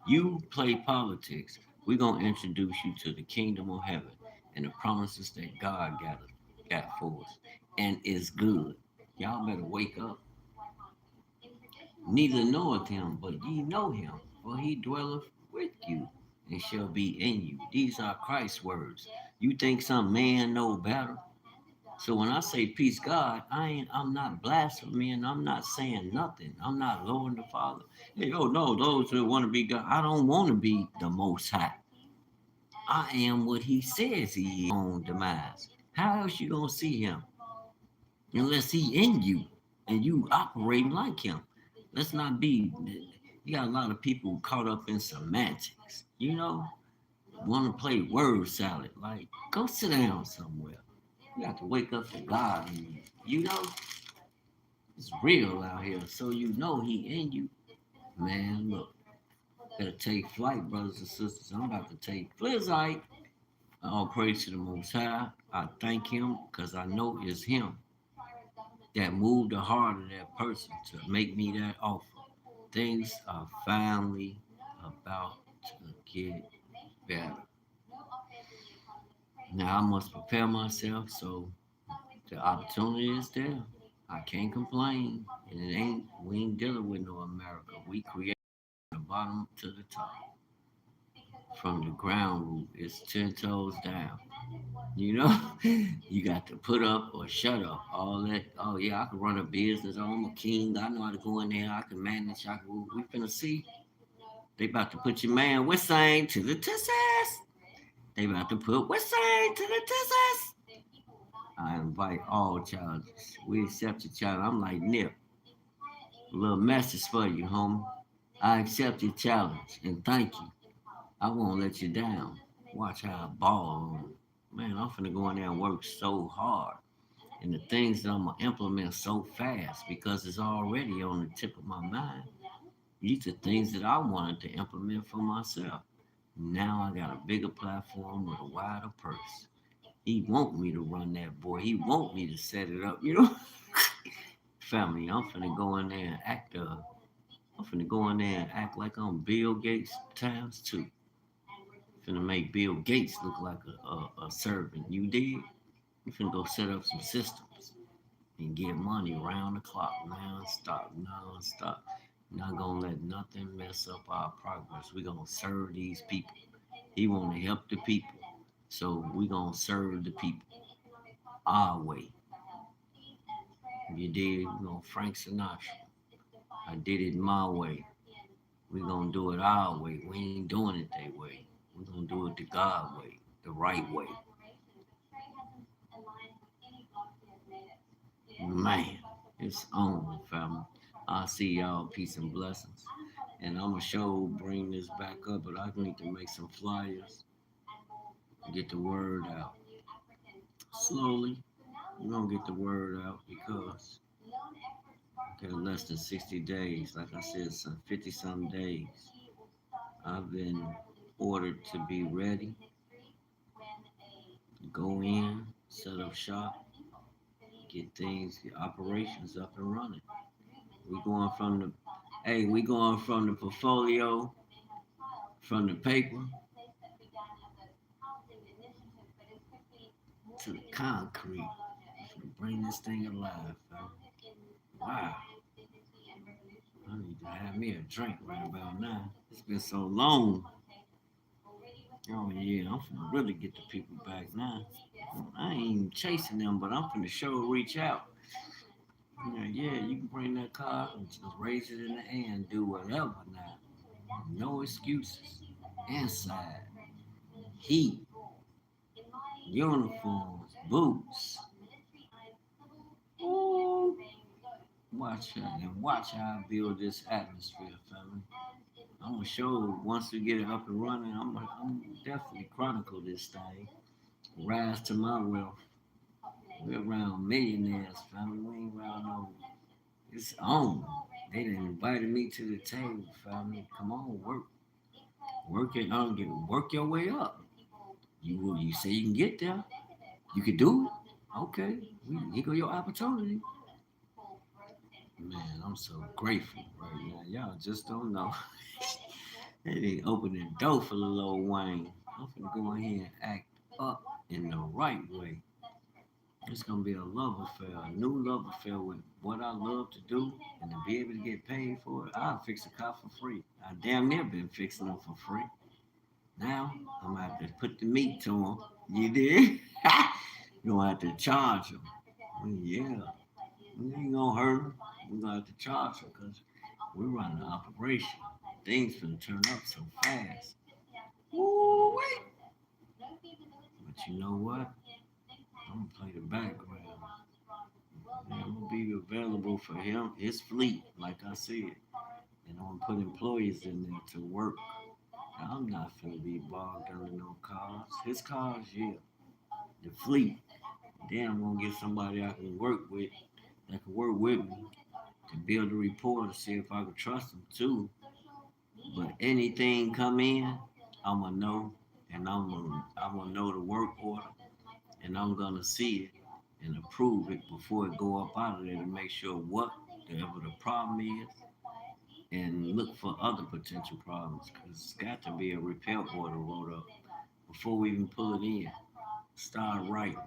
You play politics. We're gonna introduce you to the kingdom of heaven and the promises that God got for us. And it's good. Y'all better wake up. Neither knoweth him, but ye know him, for he dwelleth with you and shall be in you. These are Christ's words. You think some man know better? So when I say peace God, I'm not blaspheming, I'm not saying nothing. I'm not lowering the Father. Hey, oh no, those who want to be God, I don't want to be the most high. I am what he says he is on demise. How else you gonna see him? Unless he in you and you operating like him. Let's not be you got a lot of people caught up in semantics, you know, want to play word salad. Like, go sit down somewhere. You have to wake up to God in you. You know? It's real out here. So you know he in you. Man, look. Better take flight, brothers and sisters. I'm about to take Flizzite. All praise to the Most High. I thank him because I know it's him that moved the heart of that person to make me that offer. Things are finally about to get better. Now I must prepare myself so the opportunity is there. I can't complain. And we ain't dealing with no America. We create the bottom to the top. From the ground root, it's 10 toes down. You know, you got to put up or shut up. All that. Oh yeah, I can run a business. Oh, I'm a king. I know how to go in there. I can manage. We finna see. They about to put your man Wissang to the test. They about to put Wissang to the test. I invite all challenges. We accept your challenge. I'm like Nip. A little message for you, homie. I accept your challenge and thank you. I won't let you down. Watch how I ball on. Man, I'm finna go in there and work so hard. And the things that I'm gonna implement so fast because it's already on the tip of my mind. These are things that I wanted to implement for myself. Now I got a bigger platform with a wider purse. He want me to run that boy. He want me to set it up, you know? Family, I'm finna go in there and I'm finna go in there and act like I'm Bill Gates times two. Finna make Bill Gates look like a servant. You did? You finna go set up some systems and get money round the clock, non-stop. Not gonna let nothing mess up our progress. We gonna serve these people. He wanna help the people. So we gonna serve the people our way. You did? We gonna Frank Sinatra. I did it my way. We gonna do it our way. We ain't doing it their way. We gonna do it the God way, the right way. Man, it's on, family. I'll see y'all. Peace and blessings. And I'm gonna show bring this back up, but I need to make some flyers and get the word out. Slowly, we're gonna get the word out because okay, less than 60 days. Like I said, some 50 some days. I've been ordered to be ready, go in, set up shop, get things, get operations up and running. We going from the we going from the portfolio, from the paper to the concrete. To bring this thing alive, fam. Wow. I need to have me a drink right about now. It's been so long. Oh yeah, I'm finna really get the people back now. I ain't even chasing them, but I'm finna show reach out. Yeah, you can bring that car and just raise it in the air and do whatever now. No excuses. Inside, heat, uniforms, boots. Ooh. Watch how I build this atmosphere, family. I'm gonna show once we get it up and running. I'm definitely chronicle this thing. Rise to my wealth. We're around millionaires, family. We ain't around no. It's on. They done invited me to the table, family. Come on, work it. Work your way up. You say you can get there. You can do it. Okay, here go your opportunity. Man, I'm so grateful right now. Y'all just don't know. They didn't open the door for the Lil Wayne. I'm finna go in here and act up in the right way. It's gonna be a love affair, a new love affair with what I love to do and to be able to get paid for it. I'll fix a car for free. I damn near been fixing them for free. Now I'm gonna have to put the meat to them. You did? You're gonna have to charge them. Yeah, we ain't gonna hurt them. We're gonna have to charge them because we're running an operation. Things finna turn up so fast. Ooh, wait. But you know what? I'm gonna play the background. I'm gonna be available for him, his fleet, like I said. And I'm gonna put employees in there to work. I'm not gonna be bogged under no cars. His cars, yeah. The fleet. Then I'm gonna get somebody I can work with that can work with me. to build a rapport to see if I could trust them too. But anything come in, I'ma know, and I'm gonna know the work order, and I'm gonna see it and approve it before it go up out of there to make sure whatever the problem is, and look for other potential problems. Cause it's got to be a repair order wrote up before we even pull it in. Start writing,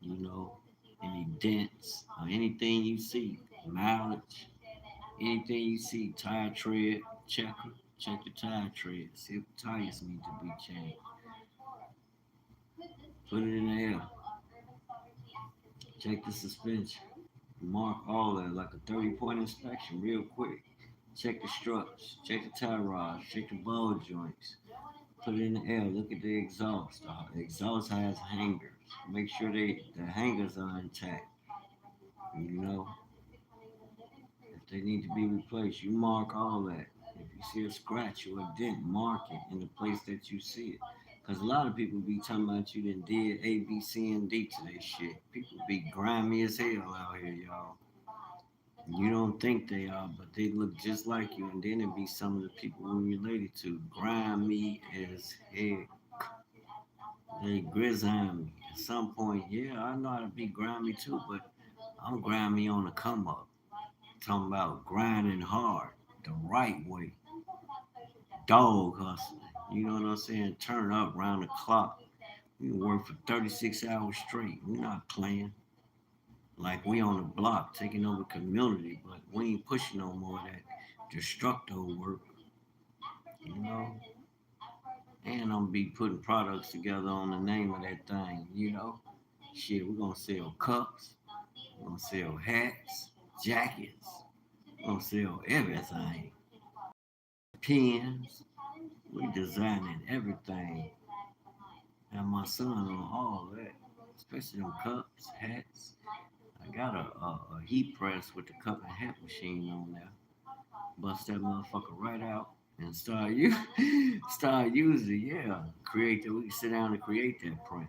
you know, any dents or anything you see, mileage, anything you see, tire tread, check the tire tread, see if the tires need to be changed. Put it in the air, check the suspension, mark all that like a 30-point inspection real quick. Check the struts, check the tie rods, check the ball joints. Put it in the air, look at the exhaust. The exhaust has hangers. Make sure the hangers are intact. You know, if they need to be replaced, you mark all that. If you see a scratch or a dent, mark it in the place that you see it. Because a lot of people be talking about you done did A, B, C, and D to this shit. People be grimy as hell out here, y'all. You don't think they are, but they look just like you. And then it be some of the people we related to. Grimy as hell. They grimy. At some point, yeah, I know how to be grimy too, but I'm grimy on the come up. Talking about grinding hard, the right way. Dog hustling. You know what I'm saying? Turn up round the clock. We work for 36 hours straight. We're not playing. Like we on the block taking over community, but we ain't pushing no more of that destructo work, you know. And I'm gonna be putting products together on the name of that thing, you know. Shit, we're gonna sell cups, we're gonna sell hats, jackets, we're gonna sell everything. Pens, we designing everything. And my son on all that, especially them cups, hats. I got a heat press with the cup and hat machine on there. Bust that motherfucker right out and start using it. Yeah, create that. We can sit down and create that print.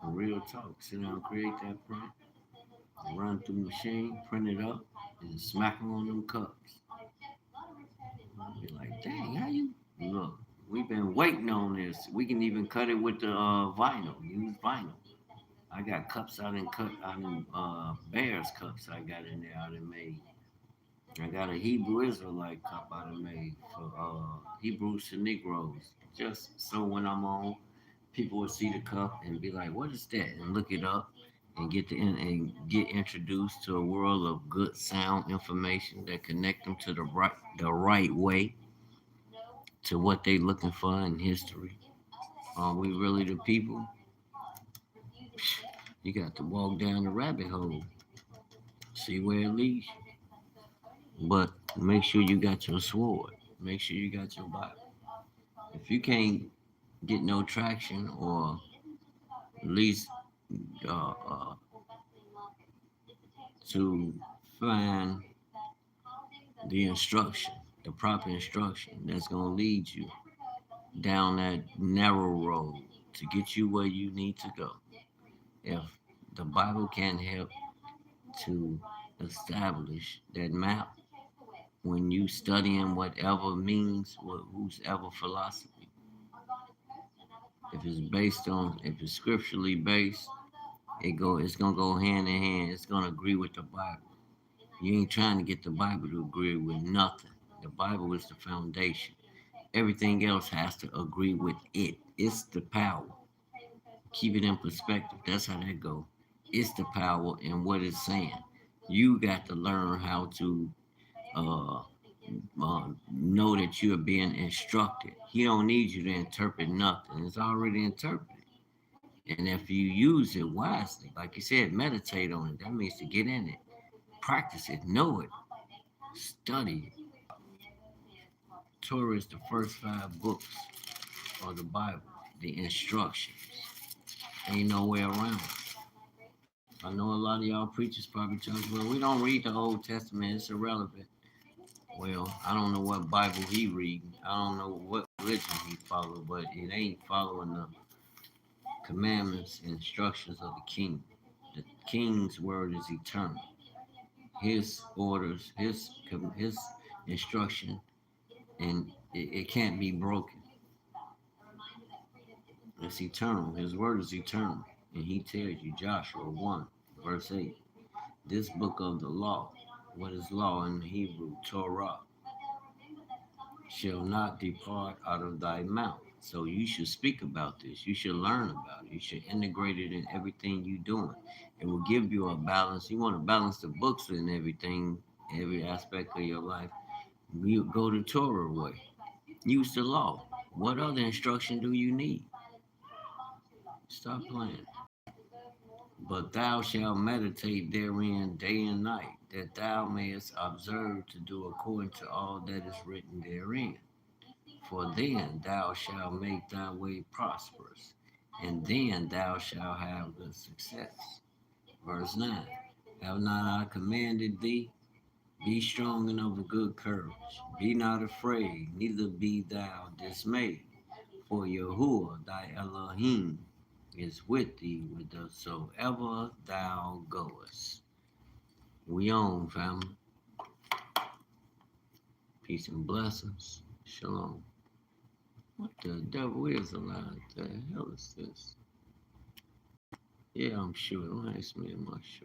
Real talk. Sit down and create that print. Run through the machine, print it up, and smack them on them cups. Be like, dang, how you look? We've been waiting on this. We can even cut it with the vinyl. Use vinyl. I got cups out in Bears cups I got in there out in made. I got a Hebrew Israelite cup I done made for Hebrews to Negroes. Just so when I'm on, people will see the cup and be like, "What is that?" and look it up and get introduced to a world of good sound information that connect them to the right way to what they looking for in history. Are we really the people? You got to walk down the rabbit hole, see where it leads you. But make sure you got your sword. Make sure you got your Bible. If you can't get no traction or at least uh, uh, to find the instruction, the proper instruction that's going to lead you down that narrow road to get you where you need to go. If the Bible can help to establish that map when you studying whatever means, whose ever philosophy, if it's scripturally based, it's gonna go hand in hand. It's gonna agree with the Bible. You ain't trying to get the Bible to agree with nothing. The Bible is the foundation. Everything else has to agree with it. It's the power. Keep it in perspective. That's how that go. It's the power in what it's saying. You got to learn how to uh, know that you're being instructed. He don't need you to interpret nothing. It's already interpreted. And if you use it wisely, like you said, meditate on it. That means to get in it, practice it, know it, study it. Torah is the first 5 books of the Bible, the instructions. Ain't no way around it. I know a lot of y'all preachers probably tell us, well, we don't read the Old Testament, it's irrelevant. Well, I don't know what Bible he reading. I don't know what religion he follow, but it ain't following the commandments and instructions of the king. The king's word is eternal. his orders, his instruction, and it can't be broken. It's eternal. His word is eternal. And he tells you, Joshua 1, verse 8, this book of the law, what is law in the Hebrew, Torah, shall not depart out of thy mouth. So you should speak about this. You should learn about it. You should integrate it in everything you're doing. It will give you a balance. You want to balance the books and everything, every aspect of your life. You go the Torah way. Use the law. What other instruction do you need? Stop playing. But thou shalt meditate therein day and night, that thou mayest observe to do according to all that is written therein. For then thou shalt make thy way prosperous, and then thou shalt have good success. Verse 9. Have not I commanded thee? Be strong and of a good courage. Be not afraid, neither be thou dismayed. For Yahuwah thy Elohim is with thee whithersoever thou goest. We on, family. Peace and blessings. Shalom. What the devil is alive? The hell is this? Yeah, I'm sure. Don't ask me, am I sure?